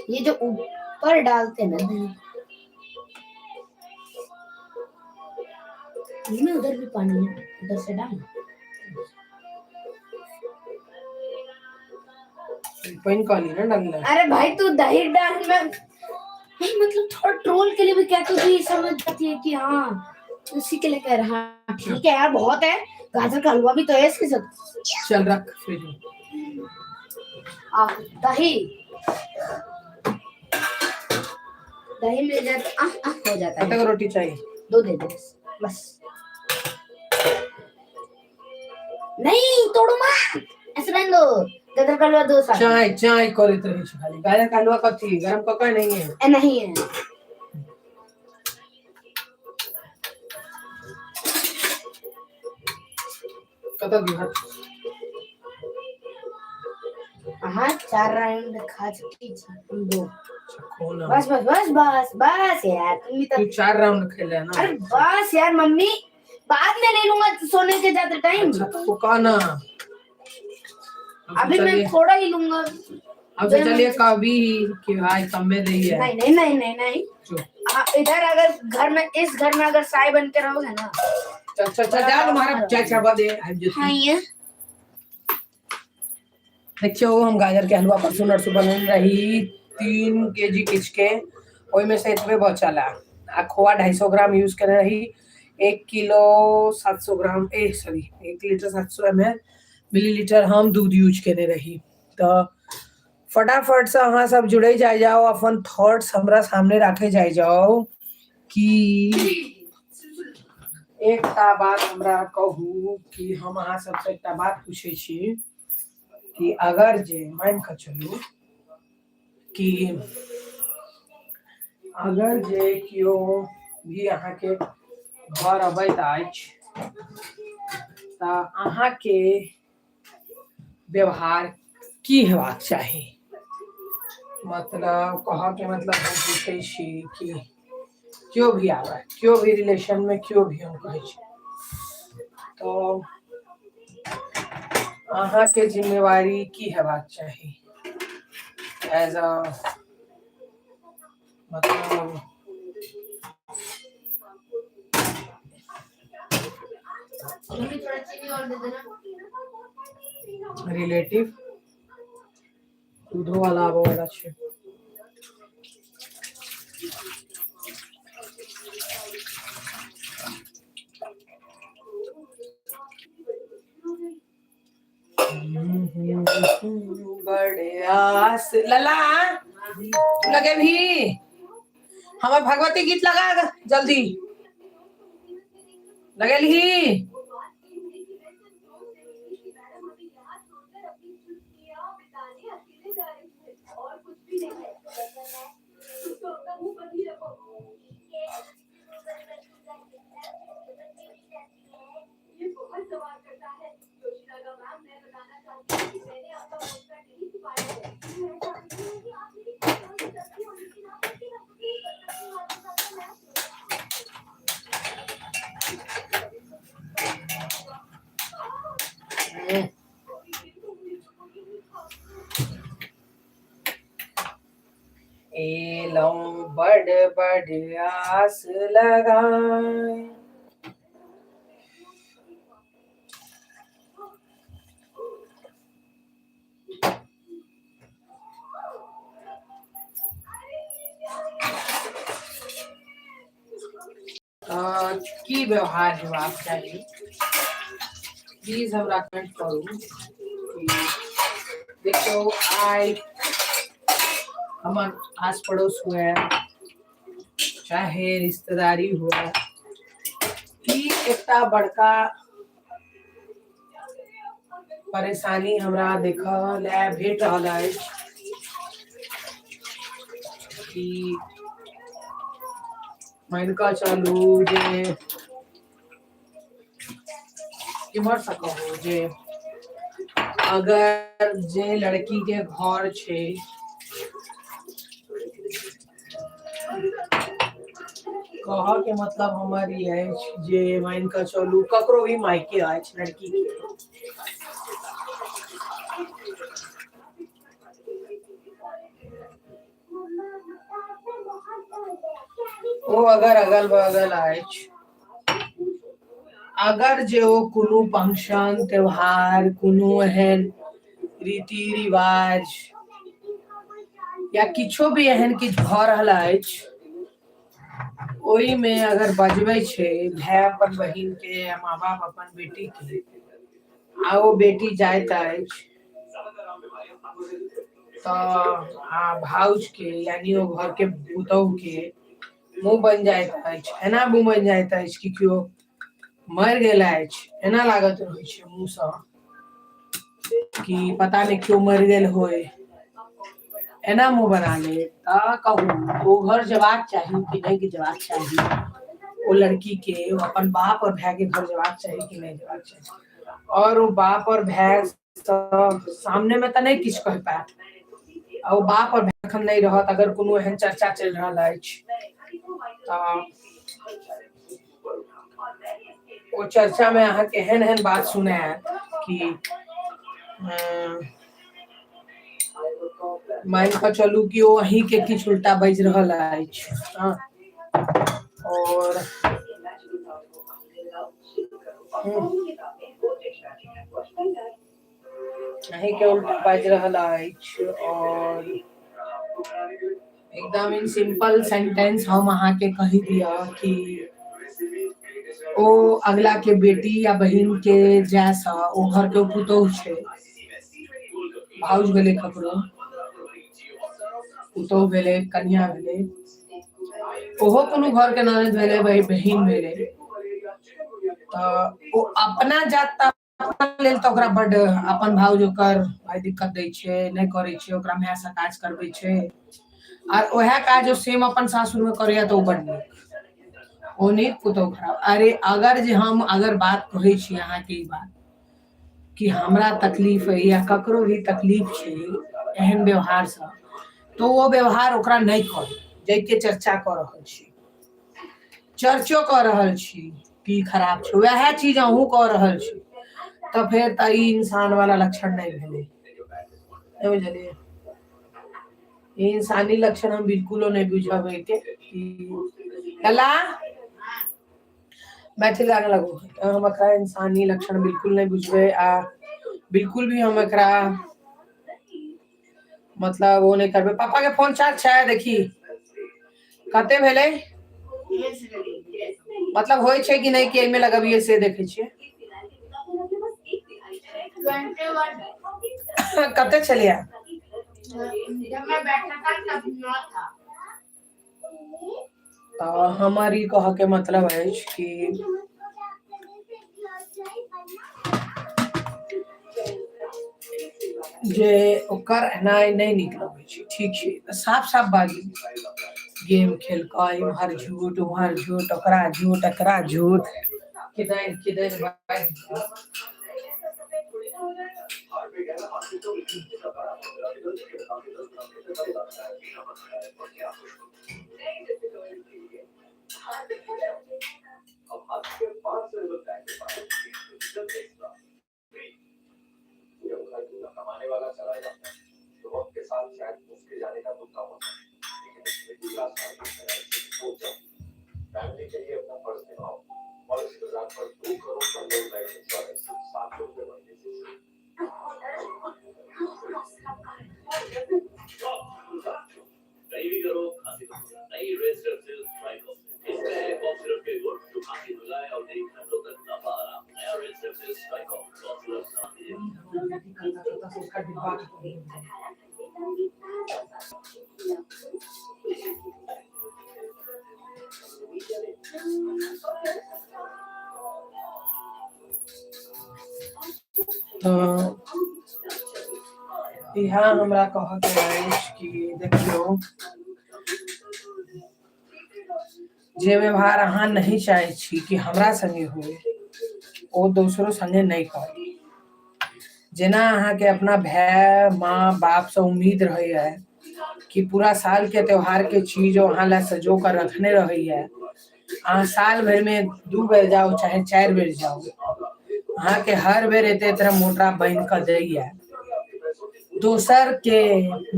ये जो ऊपर डालते हैं ना दही, इसमें उधर भी पानी है, उधर से डाल। पानी काली ना डालना। अरे भाई तू दही डाल, मैं नहीं मतलब थोड़ा ट्रोल के लिए भी क्या, तू भी समझ जाती है कि हाँ उसी के लिए कह रहा। ठीक है यार, बहुत है, गाजर का हलवा भी तो है इसके साथ। चल रख फिर। दही दही मिल जाता हो जाता है। रोटी चाहिए? 2 दे दे बस। नहीं तोड़ो मत, ऐसे रहने दो। गाजर का हलवा 2 साल चाय करत रही छ खाली। गाजर का हलवा कथी गरम कका नहीं है? नहीं है। कत दिहा? हाँ 4 राउंड खा चुकी थी हम 2। खोना। बस बस बस बस बस यार, तुम तो 4 राउंड खेले ना। अरे बस यार मम्मी, बाद में ले लूंगा सोने के जाते टाइम। अच्छा तो पकाना। अभी मैं थोड़ा ही लूंगा। अब तो चलिए कभी कि भाई कम में रही है। नहीं नहीं नहीं नहीं नहीं, इधर अगर घर में, इस घर में अगर साई बन के रहोगे ना। अच्छा जा तुम्हारा चाय चाबा दे। हाँ ये देखियो, हम गाजर के हलवा परसों नरसों बन रही 3 kg किच के, ओई में से इतने बचला। आ खोआ 250 ग्राम यूज कर रही, 1 किलो 700 ग्राम 1 लीटर 700 ml मिलीलीटर हम दूध यूज करे रही। तो फटाफट से अहाँ सब जुड़े जाए जाओ, अपन थॉट्स हमरा सामने रखे जाए जाओ कि एक बात हमरा कहू कि हम अहाँ सबसे एक बात पूछे छी कि अगर जे मान के चलू कि अगर जे कियो भी अहाँ के घर अबैत अछि त अहाँ के व्यवहार की हेबाक चाही? मतलब कह के मतलब हम पूछे छी कि क्यों भी आवे, क्यों भी रिलेशन में क्यों भी हम कहे छी, तो अहाँ के जिम्मेवारी की हेबाक चाही एज अ मतलब रिलेटिव दूधो वाला आबो वाला छै। बड़े आस लला लगे भी हमार भगवती गीत लगा जल्दी लगेल ही। एलों बड़ बड़ आस लगाए, की व्यवहार हेबाक चाही प्लीज हमरा कमेंट करू। देखो आई हमार आस पड़ोस हुआ चाहे रिश्तेदारी हुआ कि एकटा बड़का परेशानी हमरा देखल भेट रहल अछि कि मान कऽ चलू जे इम्हर से कहू जे अगर जे लड़की के घर छै कह के मतलब हमर ई अछि जे मान कऽ चलू ककरो भी मायके अछि लड़की के ओ अगर अगल बगल अछि अगर जे ओ कोनो फंक्शन त्योहार कोनो एहन रीति रिवाज या किछो भी एहन किछु भऽ रहल अछि ओहिमे अगर बजबै छै भाय अपन बहिन के या माँ बाप अपन बेटी के आ ओ बेटी जाइत अछि तऽ भाउज के यानी ओ घर के पुतोहु के मुँह बन जाइत अछि एना मुँह बन जाइत अछि कि केओ मर गेल अछि एना लागत रहै छै मुँह सँ कि पता नहीं क्यों मर गेल होय एना मुँह बना ले कहू वो घर जबाक चाही कि नहीं जबाक चाही वो लड़की के अपन बाप और भाई के घर जबाक चाही कि नहीं जबाक चाही और वो बाप और भाई सामने में तो नहीं किछ कह पायत आ वो बाप और भाई एखन नहीं रहत अगर कोनो एहन चर्चा चलि रहल अछि तऽ ओ चर्चा में अहाँ के एहन एहन बात सुनायत कि मान कऽ चलू कि ओ अहीं के किछु उल्टा बाजि रहल अछि और अहीं के उल्टा बाजि रहल अछि और एकदम इन सिंपल सेंटेंस हम अहाँ के कहि दिया कि ओ अगला के बेटी या बहिन के जैसा ओ घर के पुतोहु छै भाउज भेलै ककरो पुतोहु भेलै कन्या भेलै ओहो कोनो घर के ननद भेलै बहिन भेलै तऽ ओ अपना जात लेल तऽ ओकरा बड अपन भाउज ओकर भाइ दिक्कत दै छै नहि करै छै ओकरा माय से काज करबै छै आर ओएह काज ओ सेम अपन सासुर में करैया तऽ ओ बड नीक ओ नीक पुतोहु खराब अरे अगर जे हम अगर बात कहै छी अहाँ के ई बात कि हमरा तकलीफ है या ककरो भी तकलीफ छै एहन व्यवहार से तो वो व्यवहार ओकरा नहीं करू जाके चर्चा कर रहल छी चर्चो कर रहल छी कि खराब छै वएह चीज अहूँ कह रहल छी तो फिर त ई इंसान वाला लक्षण नहीं भेलै नहीं बुझलिए ये इंसानी लक्षण हम बिल्कुलो नहीं बुझाबे के कला मैथिल गाने लगो हम एकरा इंसानी लक्षण बिल्कुल नहीं बुझबे आ बिल्कुल भी हम एकरा मतलब वो नहीं करबे पापा के फोन चार्ज छै देखी कते भेले मतलब होय छै कि नहीं कि एमे लगबिए से देखे छिए 21 कते चलिया जब मैं बैठा था तब ना था तो हमारी कह के मतलब है कि जे ओकर एनाइ नहीं नीक लगे छै ठीक छै साफ साफ बाजी गेम खेलकै इम्हर झूठ उम्हर झूठ ओकरा झूठ एकरा झूठ किदैन किदैन कमाने वाला चला जाता है तो वक्त के साथ शायद उसके जाने का दुख कम होता है फैमिली के लिए अपना फर्ज निभाओ पॉलिसी बाजार पर 2 करोड़ का लोन लाइफ इंश्योरेंस 700 रुपए महीने से कहीं भी करो खांसी नई रेस सिर्फ ट्राइको इसमें कॉफ सिरप के गुण जो खांसी बुझाए और कई घंटों तक लंबा आराम नया रेस सिर्फ ट्राइको कॉफ सिरप तो यहाँ हमरा कह के कि देखियो जे व्यवहार अहाँ नहीं चाहे छी कि हमरा संगे हो ओ दोसरो संगे नहीं करी। जेना अहाँ के अपना भाई माँ बाप से उम्मीद रही है कि पूरा साल के त्योहार के चीज वहाँ ला सजो कर रखने रही है, अहाँ साल भर में 2 बेर जाओ चाहे 4 बेर जाओ, अहाँ के हर बेर एते तरह मोटरा बन कर दैया दोसर के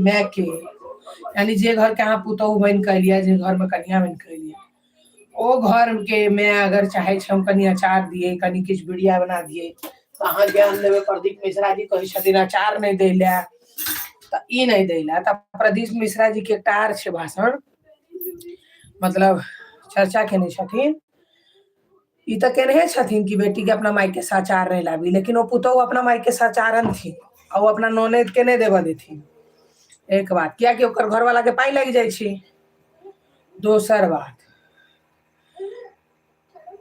मैं के, यानी जे घर के अहाँ पुतहु बन कर लिया, जे घर में कन्या बन कर लिया, ओ घर के मैं अगर चाहे हम कनी अचार दिए कनी किछ बिड़िया बना दिए तो अहाँ ज्ञान देवे प्रदीप मिश्रा जी कहे छथिन अचार नहीं दैला तो ई नहीं दैला। तो प्रदीप मिश्रा जी के टार छे भाषण मतलब चर्चा केने छथिन, ई तो केने छथिन कि बेटी के अपना मायके से अचार नहीं लाबी, लेकिन वो पुतहु अपना मायके से अचारन थी और अपना ननद के नहीं देवा देथिन। एक बात क्या कि ओकर घर वाला के पाई लग जाय छी। दोसर बात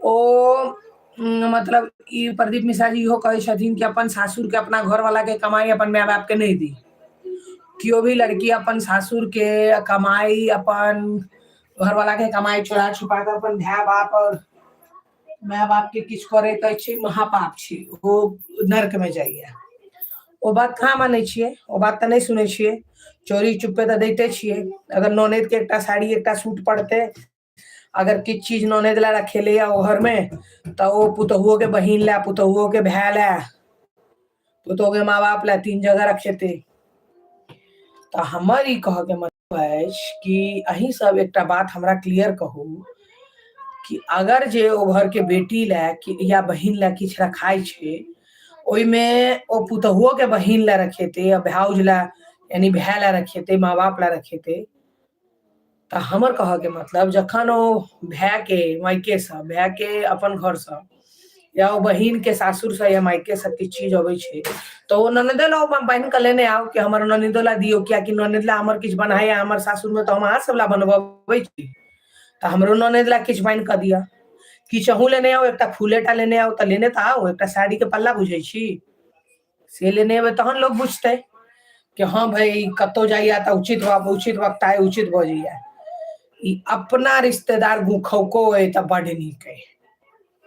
ओ मतलब ई प्रदीप मिश्रा जी इहो कहे छथिन कि अपन सासुर के अपना घर वाला के कमाई अपन माय बाप के नहीं दी। क्यों भी लड़की अपन सासुर के कमाई अपन घर वाला के कमाई चोरा छुपा कर अपन भाई बाप और माय बाप के किछ करे तो महापाप छी, वो नरक में जाइए। वो बात कहाँ माने छिए, वो बात तो नहीं सुने छिए, चोरी चुपे तो देते छिए। अगर ननद के एकटा साड़ी एकटा सूट पड़ते अगर किछ चीज ननद ला रखेले या घर में तो वो पुतहुओ के बहिन ला पुतहुओ के भाई ला पुतहु के माँ बाप ला 3 जगह रखेते। तो हमर ई कह के मतलब है कि अही सब एकटा बात हमरा क्लियर कहू कि अगर जे ओ घर के बेटी ला या बहिन ला किछ रखाई छे ओई में ओ पुतहुओ के बहिन ला रखेते या भाउज ला यानी भाई ला रखेते माँ बाप ला रखेते। तो हमर कह के मतलब जखन ओ भाई के मायके से भाई के अपन घर से या ओ बहिन के सासुर से या मायके से किछ चीज अबै छे तो वो ननदे ला बहन के लेने आओ कि हमर ननदो ला दियो, क्या कि ननद ला हमर किछ बनाए हमर सासुर में तो हम अहाँ सब ला बनबबै छी तो हमरो ननद ला किछ बन कर दिया। किछहू लेने आओ, एकटा फूलेटा लेने आओ तो लेने तो आओ, एकटा साड़ी के पल्ला बुझै छी से लेने आबे तहन लोग बुझते कि हाँ भाई कतो जाइया तो उचित वक्त आए उचित भ जाइया। ई अपना रिश्तेदार गुखौको है तो बड़ नीक है,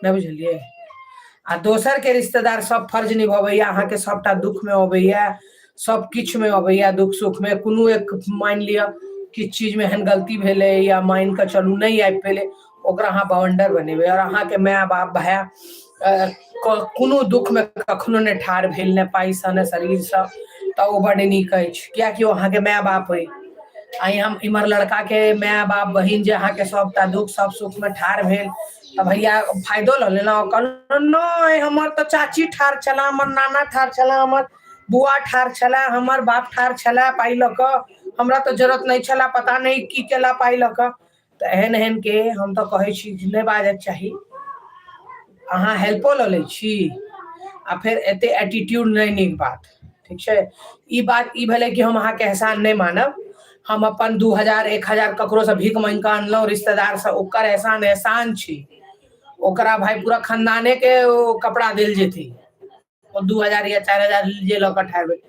नहीं बुझलिए। आ दोसर के रिश्तेदार सब फर्ज निभावैया, अहाँ के सबटा दुख में अबैया, सब किछ में अबैया, दुख सुख में कोनो एक मान लिया किछ चीज में एहन गलती भेले या मान के चलू नहीं आबि पेले ओकरा अहाँ बाउंडर बनेबे और अहाँ के माय बाप भाई कोनो दुख में कखनो ने ठाढ़ भेल ने पाई से ने शरीर से तो वो बड़ नीक अछि, क्या कि अहाँ के माय बाप है। आई हम इमर लड़का के माय बाप बहिन जे अहाँ के सबटा दुख सब सुख में ठाढ़ भेल तो भैया फायदो ल लेना नहीं हमर तो चाची ठाढ़ छला, हमर नाना ठाढ़ छला, हमर बुआ ठाढ़ छला, हमर बाप ठाढ़ छला पाई ल क, हमरा तो जरूरत नहीं छला पता नहीं की केला पाई ल क। तो एहन एहन के हम तो कहे छी नहीं बाजक चाहिए। अहाँ हेल्पो ल ले छी आ फिर एते एटीट्यूड नहीं नीक बात, ठीक है। ई बात ई भेले कि हम अहाँ के एहसान नहीं मानब, हम अपन 2000 1000 ककरो से भीख मांग के अनलौ रिश्तेदार से ओकर एहसान छी, ओकरा भाई पूरा खानदाने के कपड़ा दिल जेती और 2000 या 4000 जे ल के ठारबे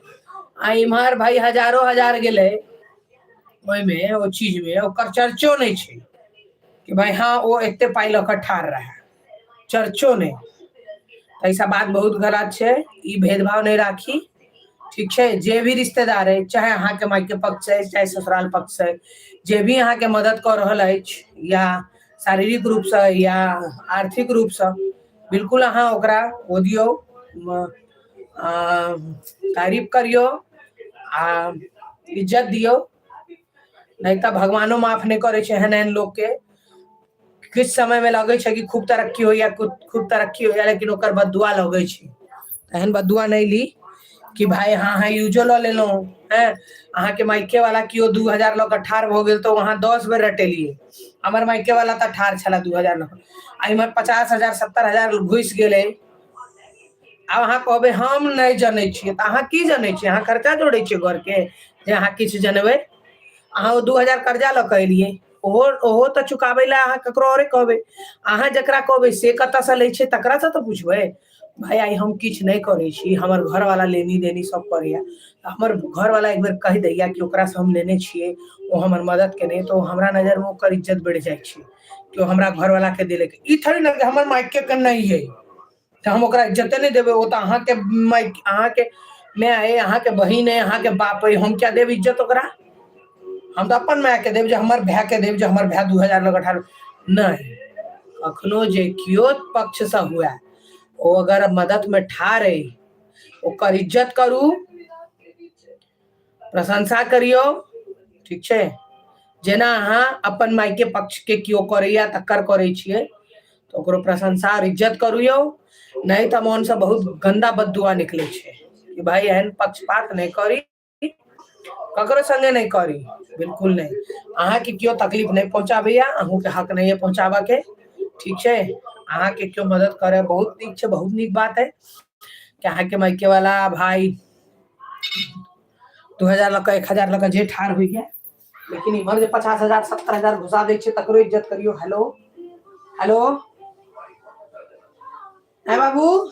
आ इम्हर भाई हजारों हजार गेले ओई में ओ चीज में ओकर चर्चो नहीं छे कि भाई हाँ वो एते पाई ल के ठार रहा, चर्चो नहीं। ऐसा बात बहुत गलत छे, ई भेदभाव नहीं राखी, ठीक है। जे भी रिश्तेदार है चाहे अहाँ के मायके पक्ष से चाहे ससुराल पक्ष से जे भी अहाँ के मदद कर रहल अछि या शारीरिक रूप से या आर्थिक रूप से बिल्कुल अहाँ ओकरा ओ दियो, तारीफ करियो आ इज्जत दियो, नहीं तो भगवानो माफ नहीं करे छे एहन एहन लोग के। किस समय में लगे छे कि खूब तरक्की हो या खूब तरक्की हो लेकिन ओकर बदुआ लगे छे, एहन बदुआ नहीं ली कि भाई हाँ हाँ यूजो ल लेलो है अहाँ के मायके वाला कियो 2000 ल के ठार हो गेल तो वहां 10 बेर रटेलिए, हमर मायके वाला तो ठार छला 2000 ल आ इमहर 50,000 70,000 घुस गेले। अब अहाँ कहबे हम नहीं जाने छिए तो अहाँ की जाने छिए, अहाँ खर्चा जोड़े छिए घर के जे अहाँ किछ जानबे। अहाँ 2000 कर्जा ल के एलिए ओहो तो चुकाबे ला अहाँ ककरो औरे कहबे, अहाँ जकरा कहबे से कतऽ से लै छै तकरा से तो पूछबे भाई आई हम किछ नहीं करे छी, हमर घर वाला लेनी देनी सब करैया, हमर घर वाला एक बार कह दैया कि ओकरा से हम लेने छिए, वो हमर मदद केने, तो हमरा नजर में ओकर इज्जत बढ़ जाय छै कि हमरा घर वाला के देले के। ई थोड़ी ना कि हमर मायके के नहीं है तो हम ओकरा इज्जत नहीं देबे, वो तो अहाँ के माय, अहाँ के मैं है, अहाँ के बहिन है, अहाँ के बाप है, हम क्या देब इज्जत ओकरा? हम तो अपन माय के देब, जो हमर भाई के देब, जो हमर भाई 2000 लग 18 नहीं। अखनो जे कियो पक्ष से हुआ वो अगर मदद में ठार है ओकर इज्जत करू, प्रशंसा करियो, ठीक छै। जेना अहाँ अपन माय के पक्ष के कियो करैया तकर करे छिए तो ओकरो प्रशंसा और इज्जत करियो, नहीं तो मन से बहुत गंदा बददुआ निकले छै कि भाई एहन पक्षपात नहीं करी, ककरो संगे नहीं करी, बिल्कुल नहीं। अहाँ के क्यों तकलीफ नहीं पहुंचाबैया, अहूँ के हक नहीं है पहुंचाबा के, ठीक है। अहाँ के क्यों मदद करे, बहुत नीक छै, बहुत नीक बात है कि अहाँ के मायके वाला भाई 2000 लक 1000 लक जे ठार हुई है, लेकिन इमर जे 50,000 70,000 घुसा दे छै तकरो इज्जत करियो। हेलो हेलो है बाबू,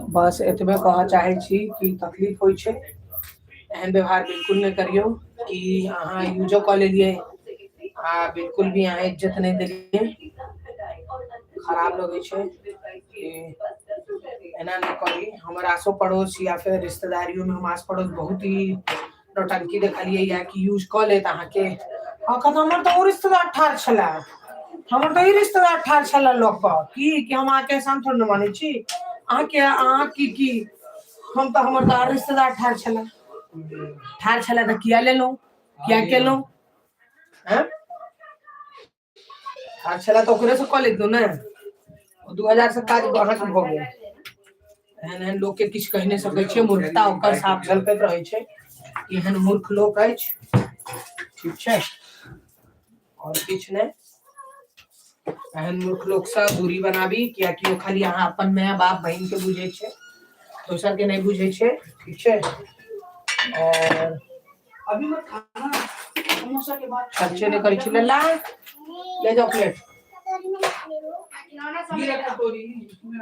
बस एतबे कह चाहे छी कि तकलीफ होई छै, एहन व्यवहार बिल्कुल नहीं करियो कि अहाँ यूजो कऽ लेलिए आ बिल्कुल भी अहाँ इज्जत नहीं देलिए, खराब लगे छै कि एना नहीं करी। हमर आसो पड़ोस या फिर रिश्तेदारियों में हम आस पड़ोस बहुत ही नौटंकी देखलिए या कि यूज कऽ लेत अहाँ के, हाँ कहत हमर तो रिश्तेदार ठार छला, हमर तो ई रिश्तेदार ठार छला लोग कि हम अहाँ के एहसान थोड़ी न मानै छी, अहाँ की हम तो हमर तो रिश्तेदार ठार छला तो किया लेलौं, किया केलौं हैं? ठार छला तो ओकरे से कऽ लेतौ ने, 2000 से काज अहाँ के भऽ गेल। एहन लोग के किछ कहि नहीं सकै छियै, मूर्खता ओकर साफ झलकैत रहै छै, एहन मूर्ख लोग अछि, ठीक छै। और किछ नहीं, एहन मूर्ख लोग से दूरी बनाबी, कियाकि ओ खाली अहाँ अपन माय बाप बहिन के बुझे छै, दोसर के नहीं बुझे छै, ठीक छै। और अभी मत खाना, समोसा के बाद खर्चे नहीं करै छी, लल्ला ले जाओ प्लेट।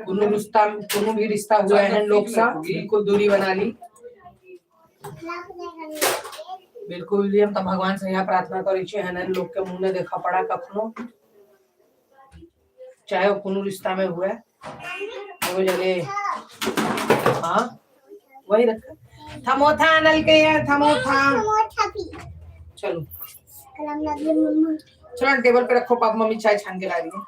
कोनो भी रिश्ता हुआ है लोग सा बिल्कुल दूरी बना ली, बिल्कुल भी। हम तो भगवान से यहाँ प्रार्थना करे छी एहन लोग के मुंह नहीं देखा पड़ा कखनो, चाहे वो कोनो रिश्ता में हुआ वो जगह। हाँ वही रखा, थमोथा नल के है, थमोथा चलो चलो टेबल पे रखो, पापा मम्मी चाय छान के ला रही है,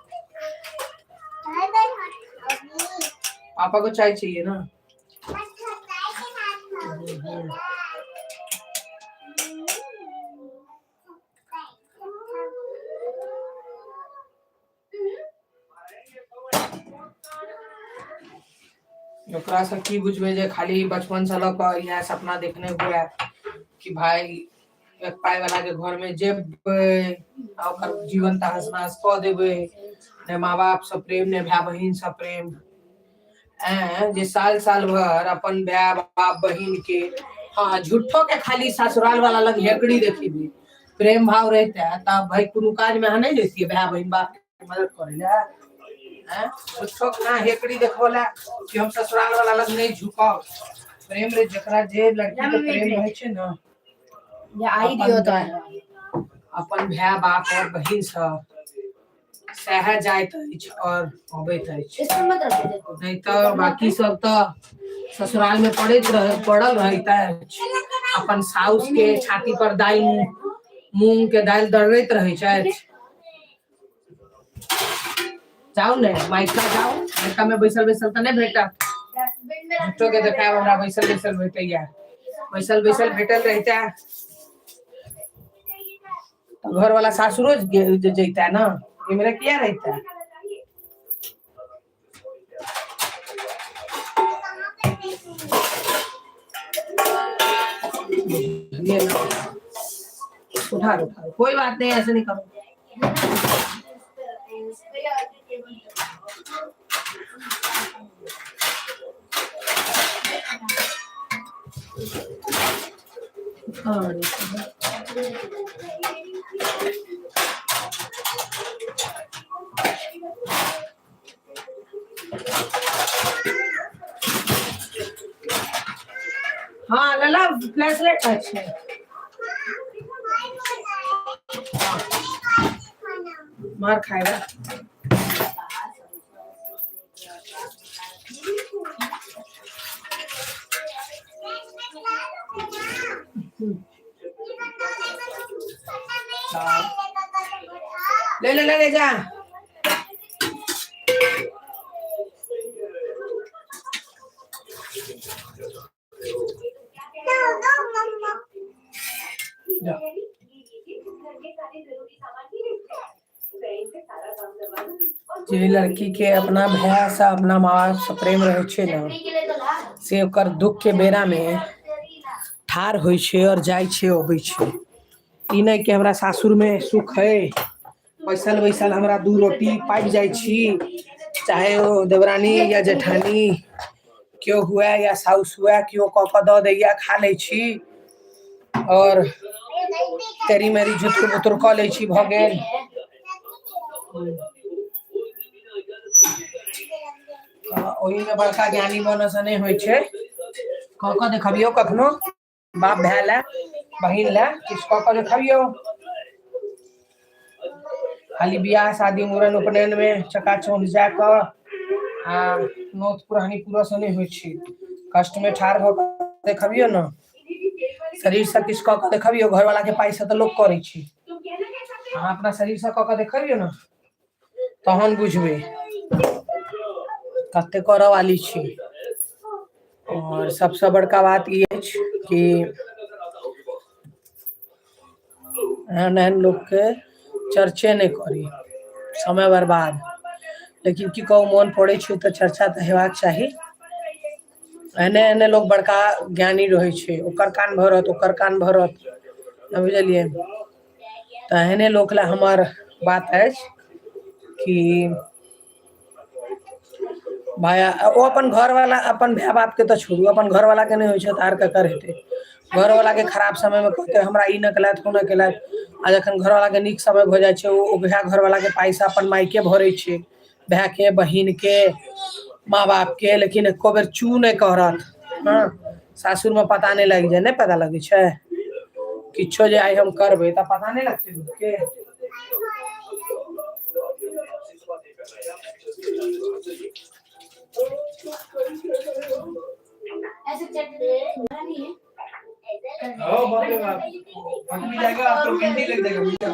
पापा को चाय चाहिए ना। ओकरा से की बुझबे जे खाली बचपन से लऽ कऽ इएह सपना देखने हुए कि भाई एक पाई वाला के घर में जेबै आ ओकर जीवन तहस नहस कऽ देबै, ने माँ बाप से प्रेम ने भाई बहिन से प्रेम, जे साल साल भर अपन भाई बाप बहिन के हाँ झूठो के खाली ससुराल वाला लग हेकड़ी देखी, प्रेम भाव रहता है तब भाई कोनो काज में अहाँ नहीं देतिए भाई बहिन बाप के मदद करे ला, झूठो के हेकड़ी देखोला कि हम ससुराल वाला लग नहीं झुकाओ। प्रेम रे जकरा जे लड़की के प्रेम रहे छै ना, या आई दियो तो अपन भाई बाप और बहिन से सह जाइत अछि और अबैत अछि, नहीं तो बाकी सब तो ससुराल में पड़ल रहता है, अपन साउस के छाती पर दाल मूंग के दाल दर्रैत रहे छै। जाओ ने माइका जाओ, माइका में बैसल बैसल तो नहीं भेटा, झूठो के देखाब हमरा बैसल बैसल भेटैया, पैसल वैसल भेटल रहता है तो घर वाला सासुरो जैता है ना, ये मेरा क्या रहता है। ये ना, उठा उठा, कोई बात नहीं, ऐसे नहीं करो। हाँ लला फ्लैशलाइट अच्छे मार खाएगा। ले ले ले ले जा। जे लड़की के अपना भाई से अपना माँ बाप से प्रेम रहे छे ना, से ओकर दुख के बेरा में ठार होइ छे और जाय छे अबै छे। ई नहीं कि हमरा सासुर में सुख है, पैसल वैसल हमरा दू रोटी पाबि जाय छी, चाहे वो देवरानी या जेठानी क्यों हुआ या साउस हुआ क्यों कऽ दऽ दैया खा ले छी और तेरी मेरी झुतुर बुतुर कऽ ले छी, भऽ गेल। ओही में बड़का ज्ञानी बनस नहीं होइ छे। कऽ देखबियो कखनो बाप भाई ला बहिन ला किछ कऽ देखबियो। खाली बियाह शादी मूड़न उपनयन में चकाचौंध जाकर नोत पुरानी पूरा से नहीं होइ छे। कष्ट में ठार भऽ कऽ देखबियो न, शरीर से किछ कऽ कऽ देखबियो। घर वाला के पाई से तो लोग करे छे, अहाँ अपना शरीर से कऽ कऽ देखबियो न, तहन बुझबे कते करऽ वाली छी। और सबसे बड़का बात ये कि एहन लोग के चर्चे नहीं करी, समय बर्बाद। लेकिन की कहू मन पड़े छे तो चर्चा तो हेबाक चाही। एने एने लोग बड़का ज्ञानी रहे छे, ओकर कान भरत ओकर कान भरत, बुझलिए। तो एहने लोग ला हमार बात है कि भाई वो अपन घर वाला अपन भाई बाप के तो छोड़ू, अपन घर वाला के नहीं होइ छे तार का कर हेते। घर वाला के खराब समय में कहते हमरा ई न केलत को न केलत, आ जखन घर वाला के नीक समय हो जाय छे ओ भैया घर वाला के पैसा अपन मायके भरे छे, भाई के बहिन के माँ बाप के, लेकिन एको बेर चू नहीं कहरत। हाँ सासुर में पता नहीं लग जाए, नहीं पता लगे छे किछो जे आई हम करबे त पता नहीं लगते के। ऐसे चटनी नहीं है। बाप रे बाप, पटनी जाएगा आपको मेहंदी लग जाएगा मीठा।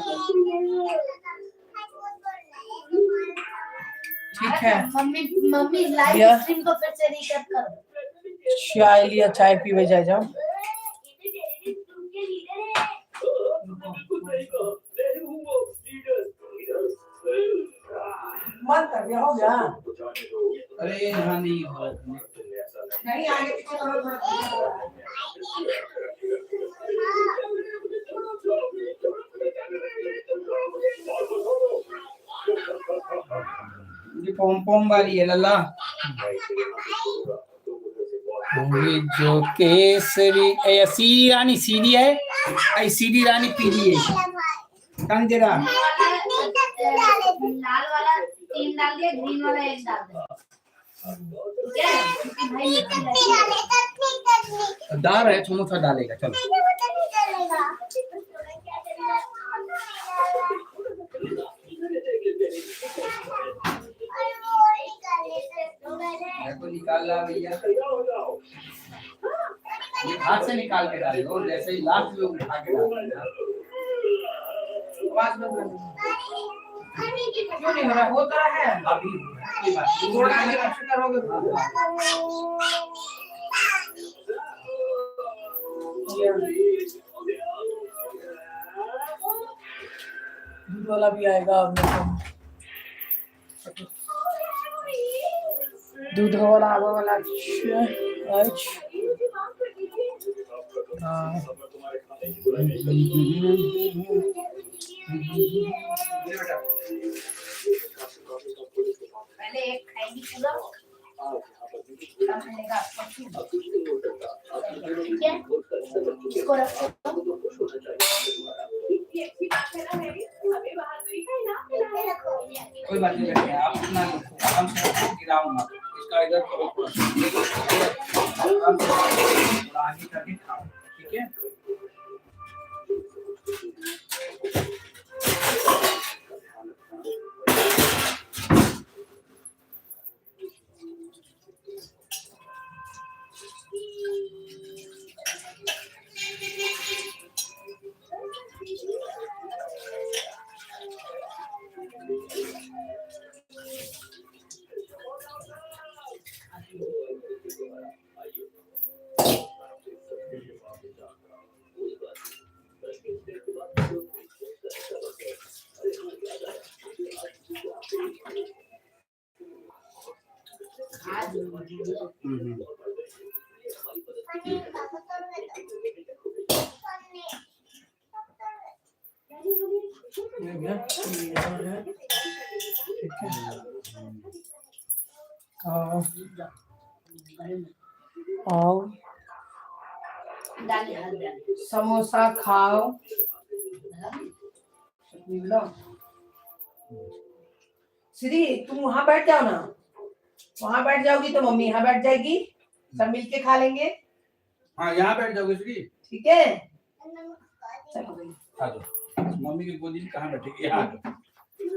ठीक है मम्मी लाइव स्ट्रीम को फिर से रीसेट करो। चाय लिया, चाय पीवे जाओ। मन कर दिया, हो गया। अरे यहाँ नहीं हो, नहीं आगे पीछे करो थोड़ा। ये पॉम वाली है लल्ला। जो केसरी सीधी रानी सीधी है, आई सीधी रानी पीली है। कौन दे रहा? लाल वाला 3 डाल दिया, ग्रीन वाला 1 डाल दे। दार है, समोसा डालेगा चलो। निकाल ला भैया, हाथ से निकाल के डालो, जैसे ही लास्ट में उठा के डालो। क्यों नहीं हो रहा? होता है अभी थोड़ा आगे पीछे करोगे। दूध वाला भी आएगा अब दूध वाला आवा वाला आज हाँ पहले एक खाएगी पूरा तब मिलेगा आपको। ठीक है इसको रखो। कोई बात नहीं करते आप अपना आराम से रखो, गिराओ मत इसका इधर करो थोड़ा थोड़ा आगे करके खाओ ठीक है। और समोसा खाओ श्री तुम वहां बैठ जाओ ना, वहां बैठ जाओगी तो मम्मी यहाँ बैठ जाएगी, सब मिलके खा लेंगे। हाँ यहाँ बैठ जाओगे श्री ठीक है चलो भाई आ जाओ। मम्मी की गोदी में कहाँ बैठेगी, यहाँ आ जाओ।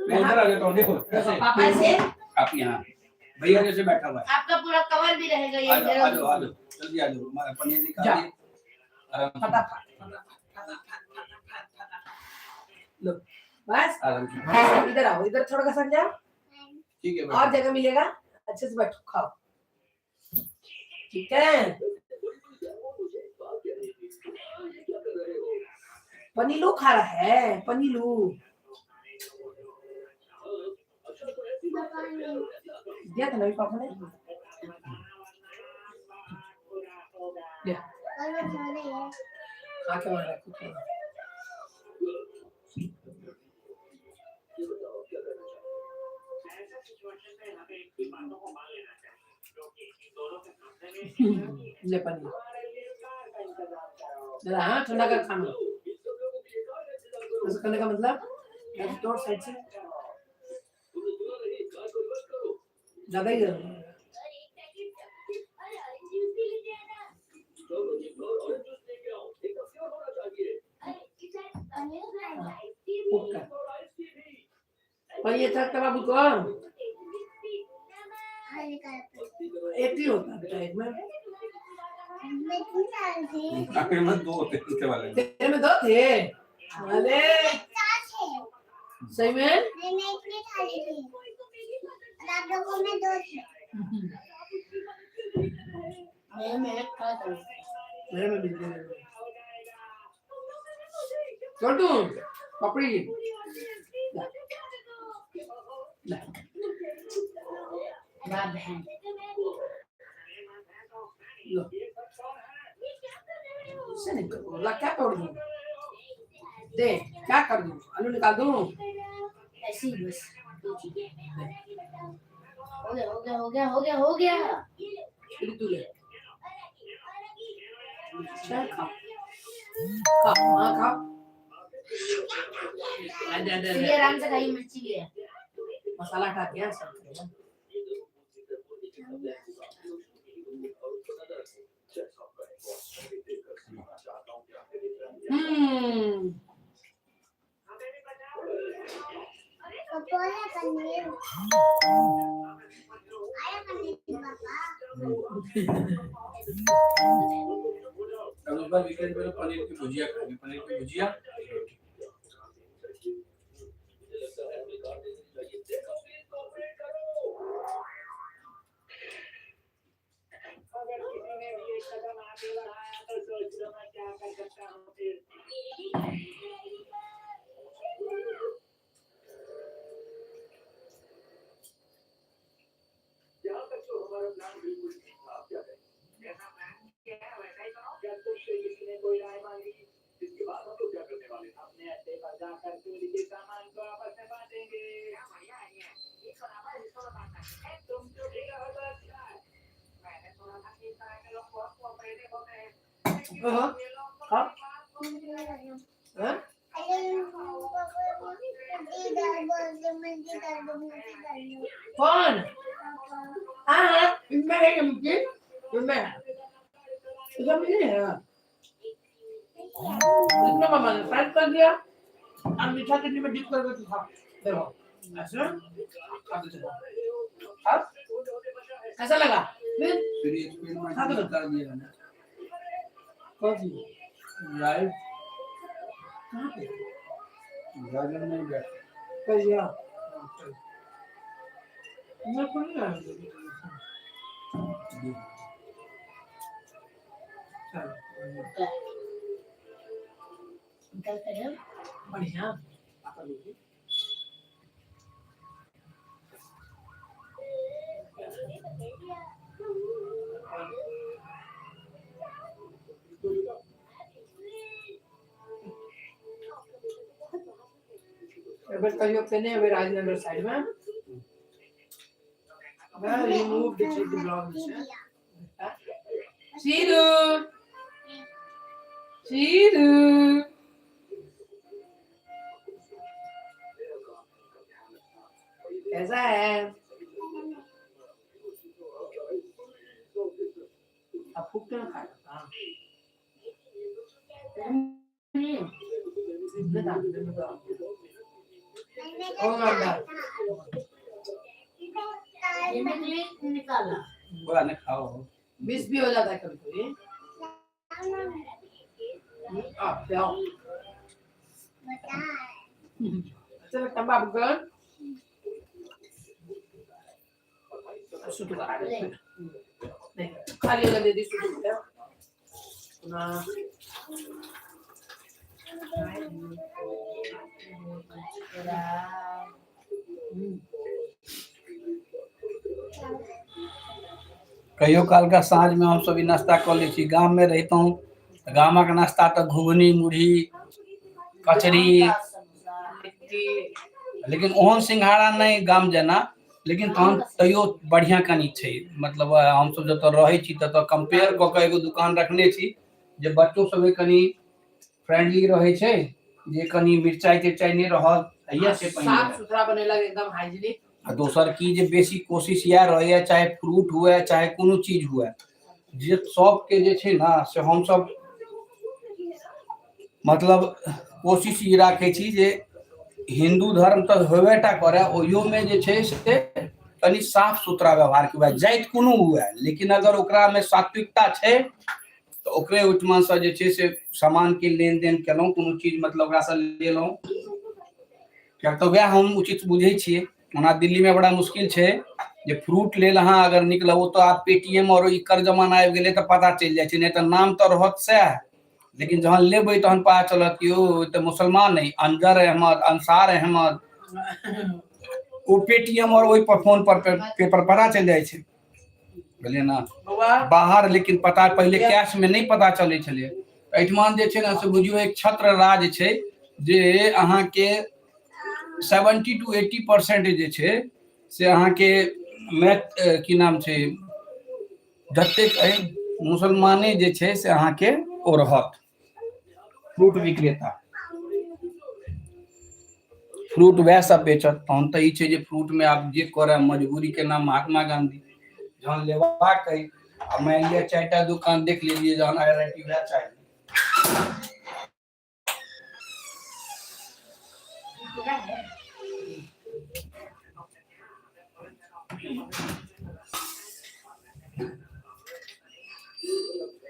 मैं इधर आ जाता हूँ, देखो कैसे पापा से आप यहाँ भैया जैसे बैठा हुआ है। आपका पूरा कवर भी रहेगा ये। आ जाओ आ जाओ जल्दी आ जाओ, पनीर निकालिए फटाफट लो बस आराम से। इधर आओ, इधर थोड़ा सा जाओ, ठीक है और जगह मिलेगा, अच्छे से बैठो खाओ ठीक है। पनीलू खा रहा है, पनीलू दिया था ना पापा ने दिया खा के मारा कुछ ले पनीर जरा हाँ ठंडा कर खाना, ऐसा करने का मतलब तो साइड से ज्यादा ही गर्म है। और ये था कबाब को एक ही होता है बेटा, एक में आखिर में दो होते हैं उसके वाले में। तेरे में दो थे अरे सही में आप लोगों में दो थे। मेरे में बिल्कुल चल तू पपड़ी ला बहन लो से निकल ला क्या तोड़ दूं, दे क्या कर दूं, आलू निकाल दूं ऐसी बस हो गया हो गया हो गया हो गया हो गया। फिर तू ले चल खा खा मां खा ये आराम से खाइए, मिर्ची भी है, मसाला हटा दिया सब बोला पनीर आया पनीर पापा। अब इस बार वीकेंड पे पनीर की भुजिया खाएंगे, पनीर की भुजिया हाँ? हाँ? कौन? हाँ मैं है मैं इधर में है इतना मामा ने फ्राई कर दिया अब मीठा चटनी में डिप करके खा देखो ऐसे खाते चलो अब कैसा लगा फिर एक्सपेरिमेंट हाँ, तो कर दिया ना कौन सी लाइव कहाँ पे गाजर नहीं बैठ कर दिया मैं को नहीं आया चलो क्या करें बढ़िया अगर कहियो पेने अगर राजनगर साइड में मैं रिमूव द चेक ब्लॉग से सीरू सीरू कैसा है अब फूक के ना खाया ओ मांडा निकाला बोला ना खाओ मिस भी हो जाता है कभी कभी जाओ अच्छा लगता है बाबू का सुटू नहीं खाली लगा दे दी सुटू ना कहियो काल का साँझ में हम सब नाश्ता कर ली गांव में रहता हूँ गामा का नाश्ता तो घुगनी मुढ़ी कचरी लेकिन ओहन सिंघाड़ा नहीं गाम जना लेकिन तहन तैयो बढ़िया कनी छै मतलब हम सब जत रहे छी तत कंपेयर क के एगो दुकान रखने छी जे बच्चों सब कनी फ्रेंडली रहे छै जे कनी मिर्चाई तिरचाई नहीं रहल तहिया से साफ सुथरा बनेला एकदम हाइजीनिक आ दोसर की जे बेसी कोशिश या रहे चाहे फ्रूट हुए चाहे कोनो चीज हुए जे सब के जे छै ना से हम सब मतलब कोशिश ई राखे छी जे हिंदू धर्म तो होबेटा करे ओहियो में जे छै से कनी साफ सुथरा व्यवहार के हुए जाइत कोनो हुए लेकिन अगर ओकरा में सात्विकता छै तो ओकरे ओठमा से जे छै से सामान के लेन देन केलौं कोनो चीज मतलब ओकरा से लेलौं क्या तो वह हम उचित बुझे छिए ओना दिल्ली में बड़ा मुश्किल छै जे फ्रूट लेल अहाँ अगर निकलबो तो आप पेटीएम और इकर जमाना आबि गेलै त पता चलि जाइ छै नहीं तो नाम तो रहत सएह लेकिन जहन लेबै तहन पता चलत कि ओ तो मुसलमान नहीं अंजर अहमद अंसार अहमद वो पेटीएम और वही पर फोन पर पेपर पता चल जाए छे बोलिए ना बाहर लेकिन पता पहले कैश में नहीं पता चले छले एठमान जे छे ना से बुझियो एक छत्र राज छे जे अहाँ के 70 to 80% जे छे से अहाँ के मैथ की नाम छे जतेक मुसलमाने जे छे से अहाँ के ओ रहत फ्रूट विक्रेता फ्रूट वह सब बेचत तहन तो ई छे जे फ्रूट में आप जे करे मजबूरी के नाम महात्मा गांधी जहन लेवा कही मान लिया 4टा दुकान देख लीजिए जहन आईआईटी वह चाहिए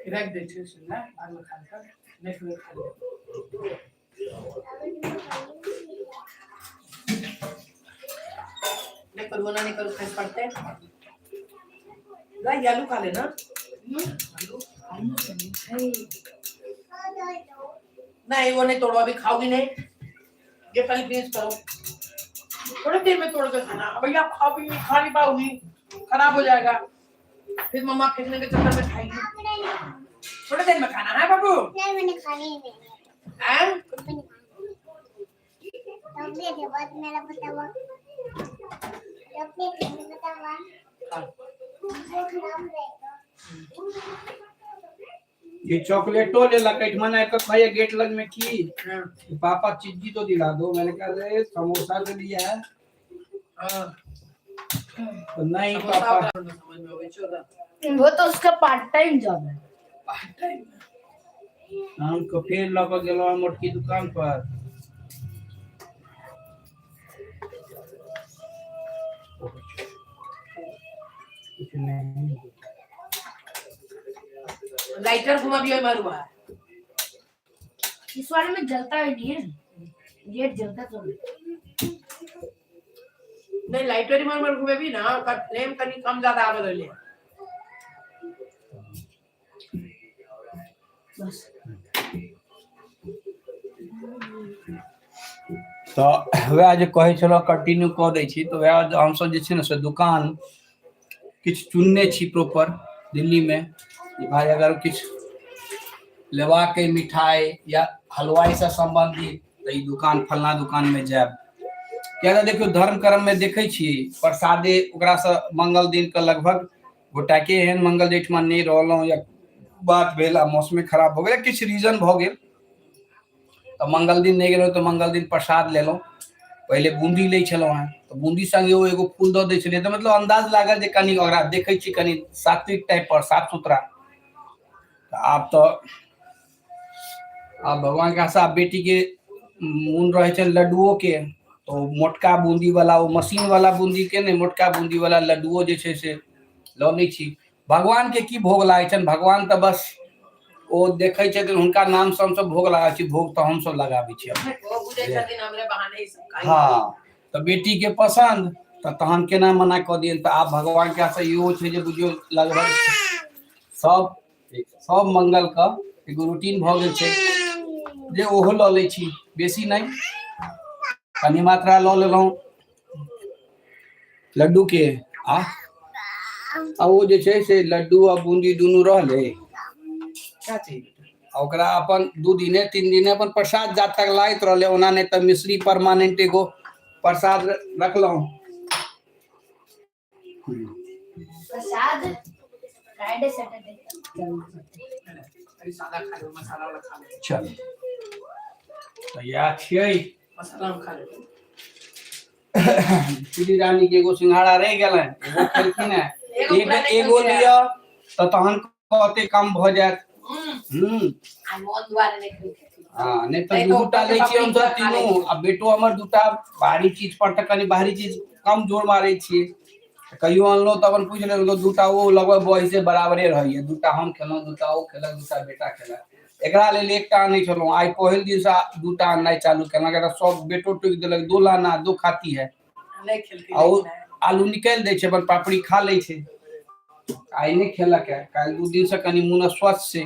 रख दे छे सुना बाद में खा नेक्स्ट वीक खा नहीं करो ना नहीं करो खास पड़ते गाय आलू खा लेना नहीं वो नहीं तोड़ो अभी खाओगी नहीं ये पहले फिनिश करो थोड़ी देर में तोड़ के खाना भैया आप खा भी खा नहीं पाओगी खराब हो जाएगा फिर मम्मा फेंकने के चक्कर में खाएगी। आपने नहीं थोड़ी देर में खाना है बाबू। नहीं मैंने खाने ही नहीं हैं? मैंने चॉकलेट के बाद मेरा बतावा चॉकलेट के बतावा वो खराब रहेगा ये चॉकलेटो ले लकट मना एक भैया गेट लग में की पापा चिज्जी तो दिला दो। मैंने कहा रे समोसा ले लिया है हाँ। तो नहीं समोसा पापा का समझ में होगी चोदा। वो तो उसका पार्ट टाइम जॉब है। हमको फिर लगा गेलो मोटकी दुकान पर कुछ नहीं लाइटर घुमा भी मारूंगा। इस वाले में जलता है नहीं है, गेट जलता तो नहीं। नहीं लाइटर मार घूमे भी ना का फ्लेम कनी कम ज्यादा आवे ले। बस तो वह जे कहे छलो कंटिन्यू कर दै छी। तो वह हम सब जे छै ने से दुकान किछ चुनने छी प्रॉपर दिल्ली में कि भाई अगर किछ लेवा के मिठाई या हलवाई से संबंधित तो ई दुकान फलना दुकान में जाब। क्या देखियो धर्म कर्म में देखे छी प्रसादे ओकरा से मंगल दिन के लगभग गोटा के एहन मंगल जेठ में नहीं रहलो या बात भेल मौसम खराब हो गेल किछ रीजन भ गेल तो मंगल दिन नहीं गेलो तो मंगल दिन प्रसाद लेलो। पहले बूंदी ले छलो हैं तो बूंदी संगे वो एगो फूल द दे छले तो मतलब अंदाज लागल जे कनी ओकरा देखे छी कनी सात्विक टाइप पर साफ सुथरा। तो आप भगवान के आशा बेटी के मुन रहे छे लड्डुओं के तो मोटका बूंदी वाला वो मशीन वाला बूंदी के नहीं मोटका बूंदी वाला लड्डुओ जे छे से लो नहीं छी। भगवान के की भोग लागे छन भगवान तो बस वो देखे छे हुनका नाम से हम सब भोग लगा छी भोग तो हम सब लगाबी छी। वो बुझे छथिन हमरे बहाने ही सब खाई। हाँ तो बेटी के पसंद तो तहन केना मना क दियन। तो आप भगवान के आशा इहो छे जे बुझियो लगभग सब मंगल का एगो रूटीन भ गेल छे जे ओहो ल ले छी बेसी नहीं कनी मात्रा ल लेलौ लड्डू के आ वो जे छे से लड्डू आ बूंदी दुनू रहले क्या चीज ओकरा अपन 2 दिने 3 दिने अपन प्रसाद जा तक लाइत रहले ओना नहीं तो मिश्री परमानेंट एगो प्रसाद रखलौ। प्रसाद फ्राइडे सैटरडे अरे सादा खा लो मसाला वाला खा लो। चल तो या छियै मसाला में खा लो। श्री रानी के एगो सिंघाड़ा रह गेलै एगो खेलखिन है एगो लिया तो तहन कहते कम भ जात। आ मोन द्वारा नहीं खरीद। हां नहीं तो दूटा ले छी हम सब तीनों आ बेटो हमर दूटा भारी चीज पर त कनी भारी चीज कम जोर मारे छी कहियो अनलो त अपन पूछ लेलो दूटा वो लगभग बॉय से बराबरे रहिए दूटा हम खेलो दूटा वो खेलक दूटा बेटा खेलक एकरा लेल एकटा नहीं छलो आई पहिल दिन से दूटा नहीं चालू केना के सब बेटो टुक देलक दो लाना दो खाती है नहीं खेलती और आलू निकाल दे छे अपन पापड़ी खा ले छे आई नहीं खेलक है काल 2 दिन से कनी मुन स्वस्थ से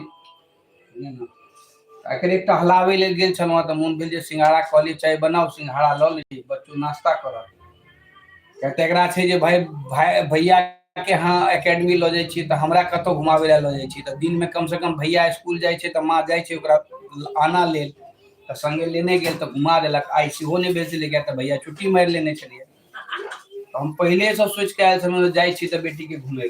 आखिर एक हलावे ले गेल छलवा त मन भेल जे सिंघाड़ा कहली चाय बनाओ सिंघाड़ा ल ले बच्चो नाश्ता करत कहते एकरा छे जे भाई भैया के हां एकेडमी ल जाय छी त हमरा कतो घुमावे ला ल जाय छी त दिन में कम से कम भैया स्कूल जाय छे त मां जाय छे ओकरा आना लेल त संगे लेने गेल त घुमा देलक आई सेहो नहीं भेज ले गया त भैया छुट्टी मार लेने छलिए तो हम पहले से सोच के आयल छलौ जाय छी त बेटी के घुमे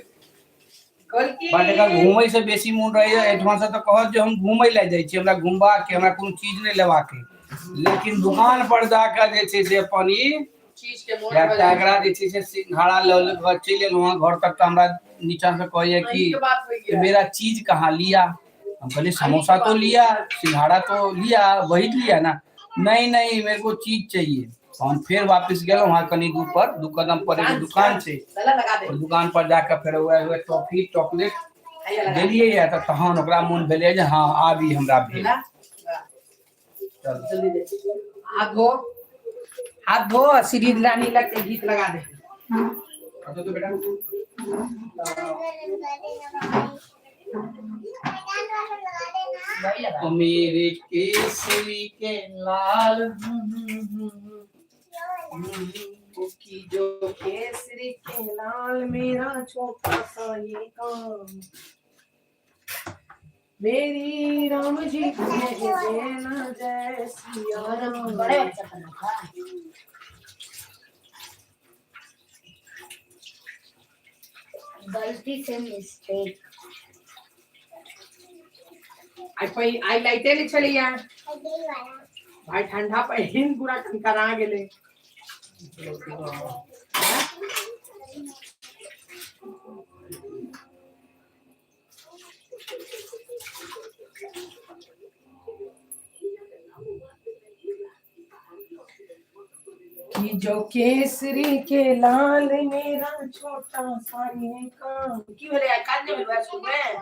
बट एकर घूमे से बेसी मन रहे एठमा से तो कहत जे हम घूमे ला जाय छी हमरा घुमबा के हमरा कोनो चीज नहीं लेवा के लेकिन दुकान पर जाकर जे छे से अपन ई चीज के मोन या टागरा जे छे से सिंघाड़ा ले घर चले वहां घर तक तो हमरा नीचा से कहिए कि मेरा चीज कहां लिया हम कहले समोसा तो लिया सिंघाड़ा तो लिया वही लिया ना नहीं नहीं मेरे को चीज चाहिए। हम फिर वापस गेलो वहां कनी दूर पर 2 कदम पर एक दुकान छे और दुकान पर जाकर फिर हुए टॉफी चॉकलेट देलिए या त तहन ओकरा मन भेले जे हां आबी हमरा भेल जल्दी दे हाथ धो श्री रानी लग के गीत लगा दे। तो बेटा मेरे केसरी के लाल की जो केसरी के लाल मेरा छोटा सा ये काम, मेरी राम जी की देना जय सिया राम। बड़े बच्चा करना था। गलती से मिस्टेक। आई लाइटे ले चली यार भाई, ठंडा पहिन पूरा करा गेले। कि जो केसरी के लाल मेरा छोटा सा ये काम की भेले काज ने भेलवा सुन में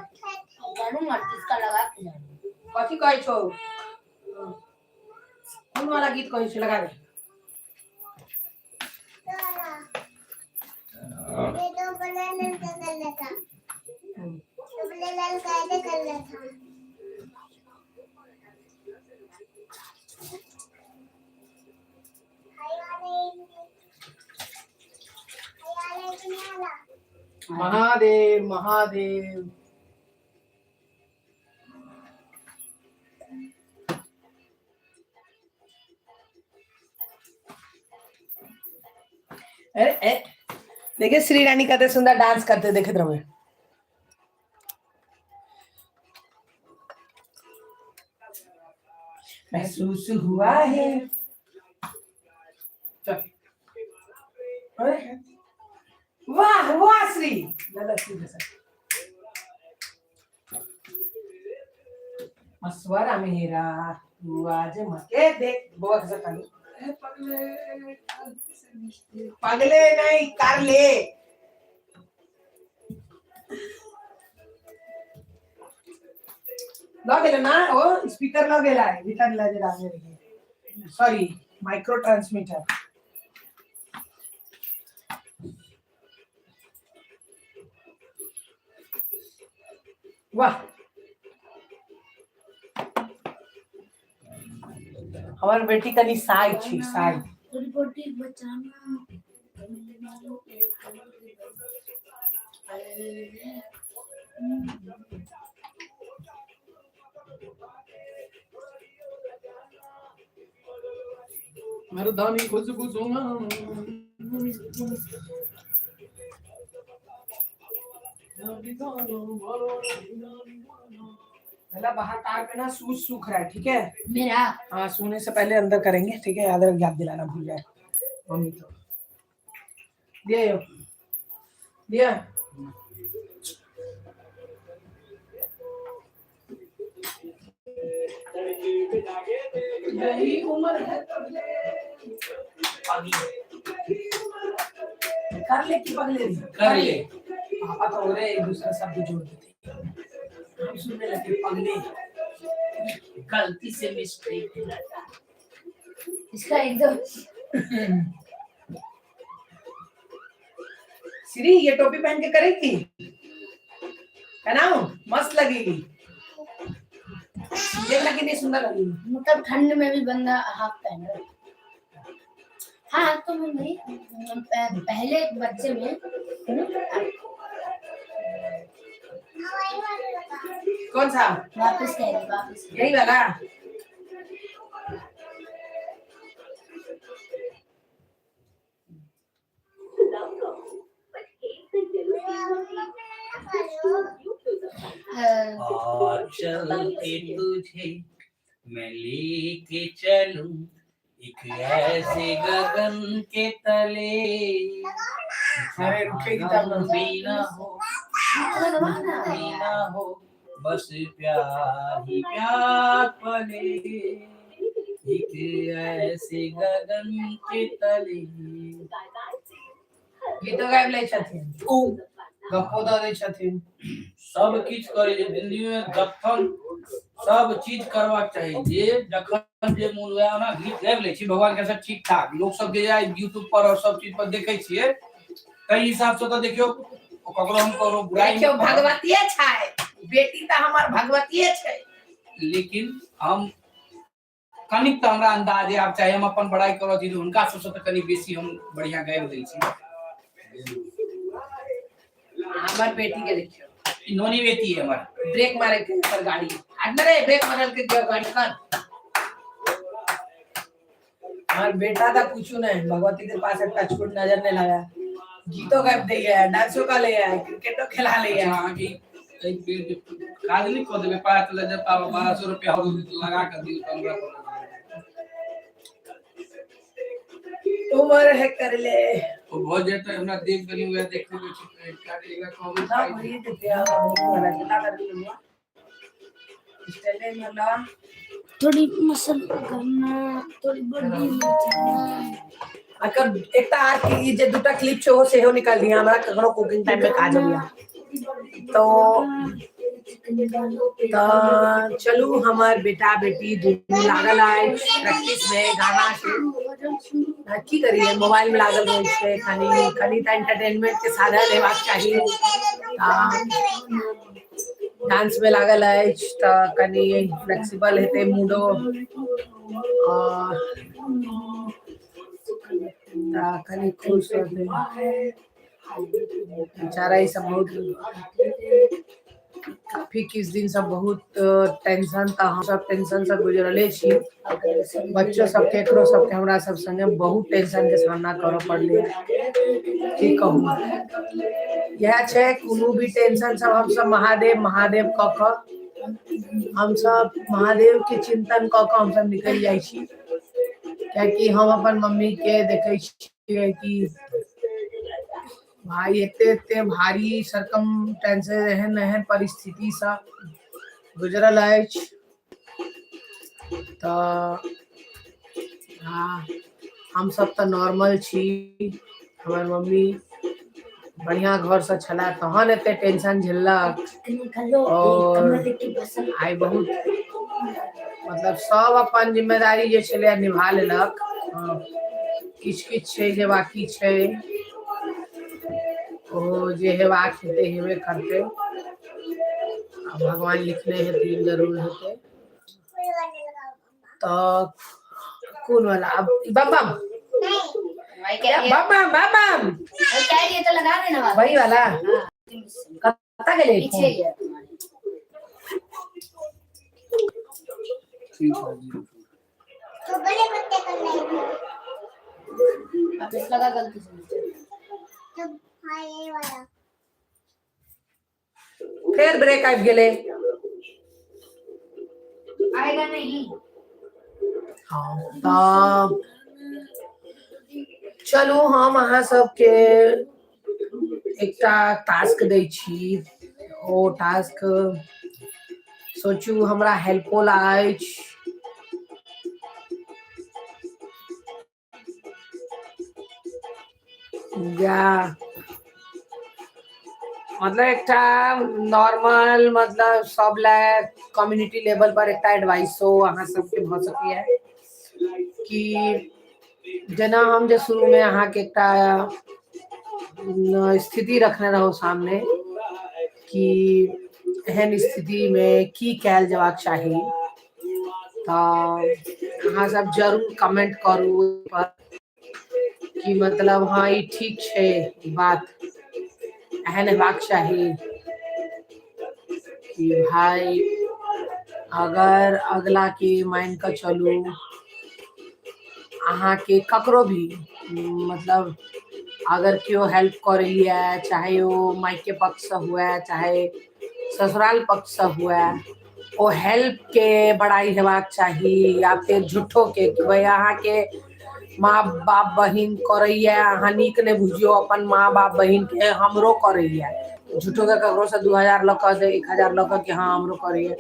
जानू मर्द इसका लगा के जानू। कथी कहै छौ, कौन वाला गीत कहै छौ, लगा दे। ये तो बड़ा लड़का कर लेता, तो बड़ा लड़का ऐसे कर लेता। महादेव महादेव। देखिए श्री रानी कहते सुंदर डांस करते देखे रहो। महसूस हुआ है। चल। वाह वाह श्री मस्वरा मेरा आज मके देख बहुत अच्छा पगले नहीं कर ले। लगेला ना वो स्पीकर लगेला है गिटार लाजे डालने लगे, सॉरी माइक्रो ट्रांसमीटर। वाह हमार बेटी कनी साई छी साई रिपोर्टिंग बचाना। मर्दानी खुशबू सोना पहला बाहर कार पे ना सूज सूख रहा है, ठीक है मेरा हाँ सोने से पहले अंदर करेंगे, ठीक है याद दिलाना भूल जाए मम्मी तो दिया यही उम्र है कर ले की पगले कर ले। पापा तो हो रहे एक दूसरा शब्द जोड़ देते हम सुनने लगे पगले। गलती से मिस्टेक। इसका एकदम श्री ये टोपी पहन के करेगी है ना, मस्त लगेगी, देखना कितनी सुंदर लगेगी। मतलब ठंड में भी बंदा हाफ पहन रहा है। हाँ तो मैं नहीं पहले बच्चे में कौन सा वापस कह रही वापस यही वाला चलते तुझे मैं लेके चलूं एक ऐसे गगन के तले, अरे रुकेगी तब ना। बीना हो बस प्यार ही प्यार पले, एक ऐसे गगन के तले। गीत गाबि लै छथिन गप्पो दऽ दै छथिन सब किछ करे जे जिंदगी में जखन सब चीज करबाक चाही, जे जखन जे मोन हुए ना गीत गाबि लै छी भगवान के सब ठीक ठाक। लोग सब जे यूट्यूब पर और सब चीज पर देखे छियै कई हिसाब से तो देखियो ककरो हम ककरो बुराई देखियो भगवतीये छै बेटी त हमर भगवतीये छै, लेकिन हम कनिक तो हमरा अंदाजे आब चाहे हम अपन बड़ाई करऽ छी हुनका सबसे तो कनी बेसी हम बढ़िया गाबि दै छी। हमार बेटी के देखियो इन्होंने बेटी है हमारा। ब्रेक मारे के पर गाड़ी हट रे ब्रेक मारल के जो गाड़ी कर हमार बेटा था कुछ नहीं भगवती के पास एक टचवुड नजर नहीं लगा गीतों गायब दे गया डांसों का ले आया क्रिकेटो खिला ले अच्छा आया हाँ कि काज नहीं खोद में पाया तो जब पावा 1200 रुपया लगा कर दी 15 उम्र है कर ले वो बहुत देर तक हमरा देख गली हुआ देखने में काटेगा कौन ना भरी देते हैं वाला कितना कर लिया स्टेले में ना थोड़ी मसल करना थोड़ी बॉडी अगर एक आज की जे दुटा क्लिप छो से हो निकाल दिया हमरा कखनो कुकिंग टाइम में काज हो गया तो चलू हमार बेटा बेटी दोनों लागल है प्रैक्टिस में गाना से की करिए मोबाइल में लागल रहे छे खाली खाली ता एंटरटेनमेंट के साधन हेबाक चाहिए डांस में लागल है तो कनी फ्लेक्सिबल हेते मूडो और कनी खुश होते बेचारा ये सब बहुत काफी किस दिन सब बहुत टेंशन था हम सब टेंशन से गुजरले छी बच्चों सब केकरो सब के हमरा सब संगे बहुत टेंशन के सामना करऽ पड़ले की कहूं यह छे कोनो भी टेंशन सब हम सब महादेव महादेव क क हम सब महादेव के चिंतन क क हम सब निकल जाई छी क्योंकि हम अपन मम्मी के देखे छियै कि भाई एते भारी सरकमस्टेंसेस एहन परिस्थिति से गुजरल है तो हाँ हम सब तो नॉर्मल छी हमार मम्मी बढ़िया घर से छला तहन एते टेंशन झेलक और आई बहुत मतलब सब अपन जिम्मेदारी जे छले निभा लेलक किछ किछ छै जे बाकी छै ओ जे हेबाक हेते हेबे करते भगवान लिखने हेते जरूर हेते तो कौन वाला अब बम बम बम क्या ये तो लगा देना वही वाला कत्ता के ले पीछे ही है तो बड़े पत्ते कर ले अब इस लगा गलती से तो हाँ ये वाला फिर ब्रेक आ गेले आएगा नहीं हाँ तब चलू हम अहाँ सबके एकटा टास्क दै छी ओ टास्क सोचू हमरा हेल्पफुल अछि या मतलब एकटा नॉर्मल मतलब सब ला कम्युनिटी लेवल पर एकटा एडवाइस हो अहाँ सबके भ सकैया कि जना हम जे शुरू में अहाँ के एकटा स्थिति रखने रहो सामने कि एहन स्थिति में की कैल जबाक चाही तो अहाँ सब जरूर कमेंट करू पर कि मतलब हाँ ये ठीक छे बात एहन हेबाक चाही कि भाई अगर अगला के मान के चलू अहाँ के ककरो भी मतलब अगर क्यों हेल्प कर लिया चाहे वो मायके पक्ष से हुआ चाहे ससुराल पक्ष से हुआ वो हेल्प के बड़ाई हेबाक चाहिए या फिर झूठो के भाई अहाँ के माँ बाप बहिन करैया अहाँ नीक ने बुझियो अपन माँ बाप बहिन के हमरो करैया झूठो के ककरो से 2000 लक 1000 लक के हाँ हमरो करैया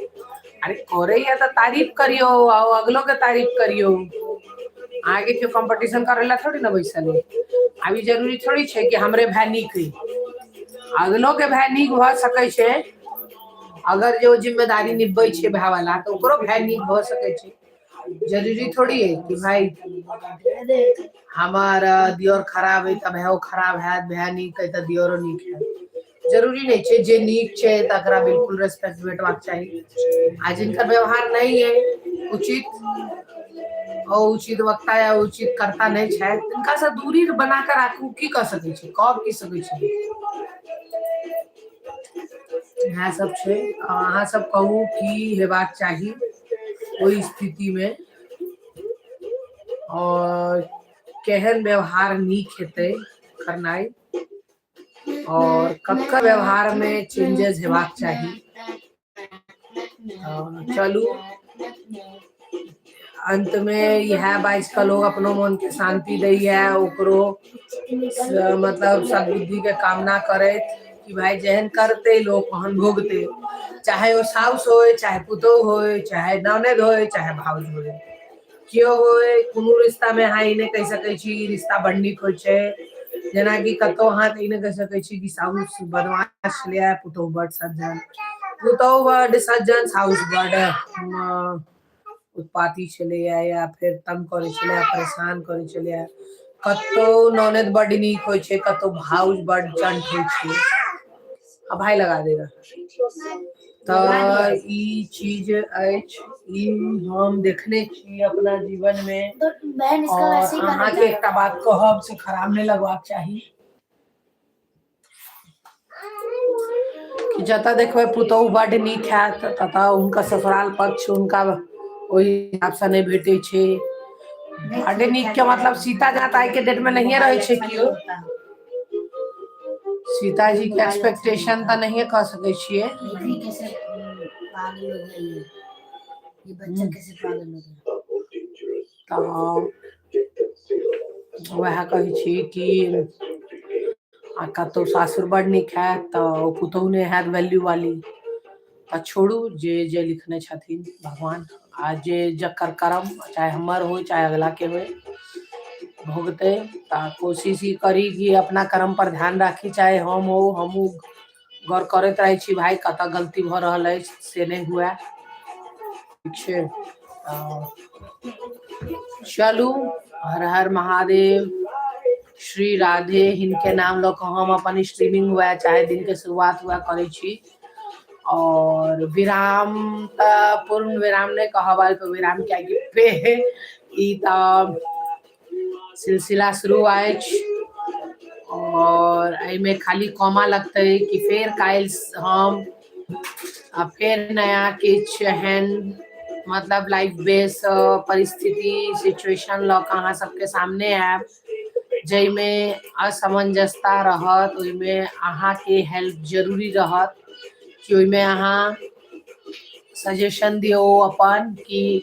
अरे करैया तो तारीफ करियो और अगलो के तारीफ करियो आगे के कंपटीशन करेला थोड़ी ना बैसल अभी जरूरी थोड़ी छे कि हमरे भाई नीक है अगलो के भाई नीक भ सकै छे अगर जो जिम्मेदारी निभाई छे भाई वाला तो ओकरो भाई नीक भ सकै छे जरूरी थोड़ी है कि भाई हमारा दियोर खराब है तब है वो खराब है भाई नीक है त दियोरो नीक है जरूरी नहीं छे जे नीक छे तकरा बिल्कुल रेस्पेक्ट भेटबाक चाहिए आ जिनका व्यवहार नहीं है उचित और उचित वक्ता या उचित करता नहीं छे तिनका से दूरी बना कर राखू की कर सकै छे कब की सकै छे इएह सब छै। अहाँ सब कहू की हेबाक चाही ओहि स्थिति में, और केहन व्यवहार नीक हेतै करनाइ, और ककर व्यवहार में चेंजेस हेबाक चाही। चलू अंत में यह बाइज का लोग अपनो मन के शांति दैया, ओकरो मतलब सद्बुद्धि के कामना करे कि भाई जेहन करते लोग ओहन भोगते, चाहे वो साउस होय, चाहे पुतोह होय, चाहे ननद होय, चाहे भाउज होय, क्यों होय, कोनो रिश्ता में अहाँ ई नहीं कह सकै छी रिश्ता बड़ नीक होय छै। जेना कि कतौ अहाँ ई नहीं कह सकै छी कि साउस बदमाश छलै, पुतोह बड़ सज्जन, पुतोह बड़ सज्जन, साउस बड़ उत्पाती छलैया, या फिर तंग करे छलै, परेशान करे छलै। कतौ ननद बड़ नीक होय छै, कतौ भाउज बड़ चंट होय छै। अब भाई लगा देगा तो ई चीज अछि, ई हम देखने छी अपना जीवन में। तो बहन इसका और वैसे ही अहाँ करना के एकटा बात कहब से खराब नहीं लगवाक चाही कि जतऽ देखबै पुतोह बड नीक हैत ततऽ हुनका ससुराल पक्ष हुनका ओहि हिसाब से नहीं भेटै छै। बड नीक के मतलब सीता जात आइ के डेट में नहिये रहे छै कियो। सीता जी के एक्सपेक्टेशन तो नहीं कह सकै छियै। कैसे पागल हो गई है, ये बच्चा कैसे पागल हो गया। तो वह कहै छी कि आ कतौ सासुर बड़ नीक है तो पुतोह ने हैत वैल्यू वाली, तो छोड़ू जे जे लिखने छथिन भगवान, आ जे जकर कर्म चाहे हमर हो चाहे अगला के हो भोगते। कोशिश ही करी कि अपना कर्म पर ध्यान राखी, चाहे हम हो हमू गौर करते रहे छी भाई कत गलती भ रहल है से नहीं हुआ। ठीक छै, चलू हर हर महादेव, श्री राधे। हिनके नाम लो हम अपन स्ट्रीमिंग हुआ चाहे दिन के शुरुआत हुआ करे छी, और विराम पूर्ण विराम नहीं कहब, तो विराम क्या पे ई सिलसिला शुरू अछि, और एमे खाली कॉमा लगते कि फिर काल हम फिर नया किछ एहन मतलब लाइफ बेस परिस्थिति सिचुएशन ल के अहाँ सबके सामने आयब, जैमे असमंजसता रहत, ओइमे अहाँ के हेल्प जरूरी रहत कि ओइमे अहाँ सजेशन दियो अपन की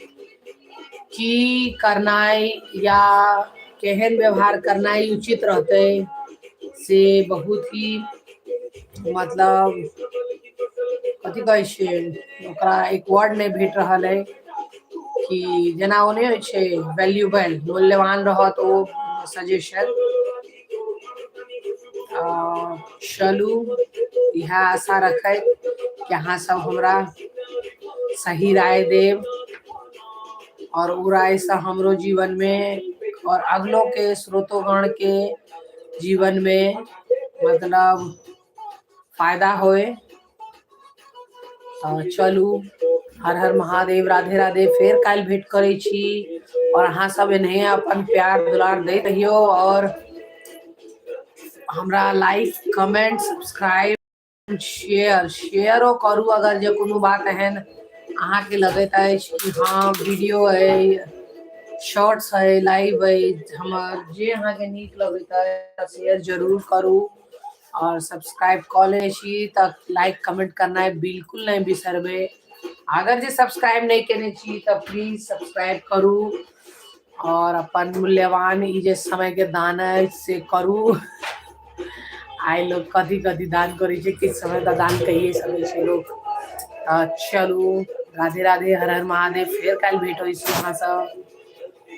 करनाई या केहन व्यवहार करनाई उचित रहते, से बहुत ही मतलब कथी कहै छै ओकरा एक वर्ड नहीं भेट रहल है कि जेना ओ नहीं होइ छै वैल्यूबल मूल्यवान रहत ओ सजेशन। चलू यह आशा रखैत कि अहाँ सब हमरा सही राय देव, और उ राय से हमरो जीवन में और अगलों के स्रोतोगण के जीवन में मतलब फायदा होए। चलू हर हर महादेव, राधे राधे। फिर काल भेंट करे छी, और अहाँ सब एनहे अपन प्यार दुलार दे रहियो, और हमरा लाइक कमेंट सब्सक्राइब शेयरो करू अगर जे कोनो बात एहन अहाँ के लगत है कि हाँ वीडियो है, शॉर्ट्स है, लाइव है, हमर जे अहाँ के नीक लगत है शेयर जरूर करू, और सब्सक्राइब कर ले छी तक लाइक कमेंट करना बिल्कुल नहीं बिसरबे। अगर जे सब्सक्राइब नहीं केने छी तो प्लीज सब्सक्राइब करू, और अपन मूल्यवान ई जे समय के दान है से करू। आइ लोग कथी कथी दान करे छै, किस समय का दान कहिए सके छै लोग। चलू राधे राधे, हर हर महादेव। फिर कल भेंट होई अहाँ सब।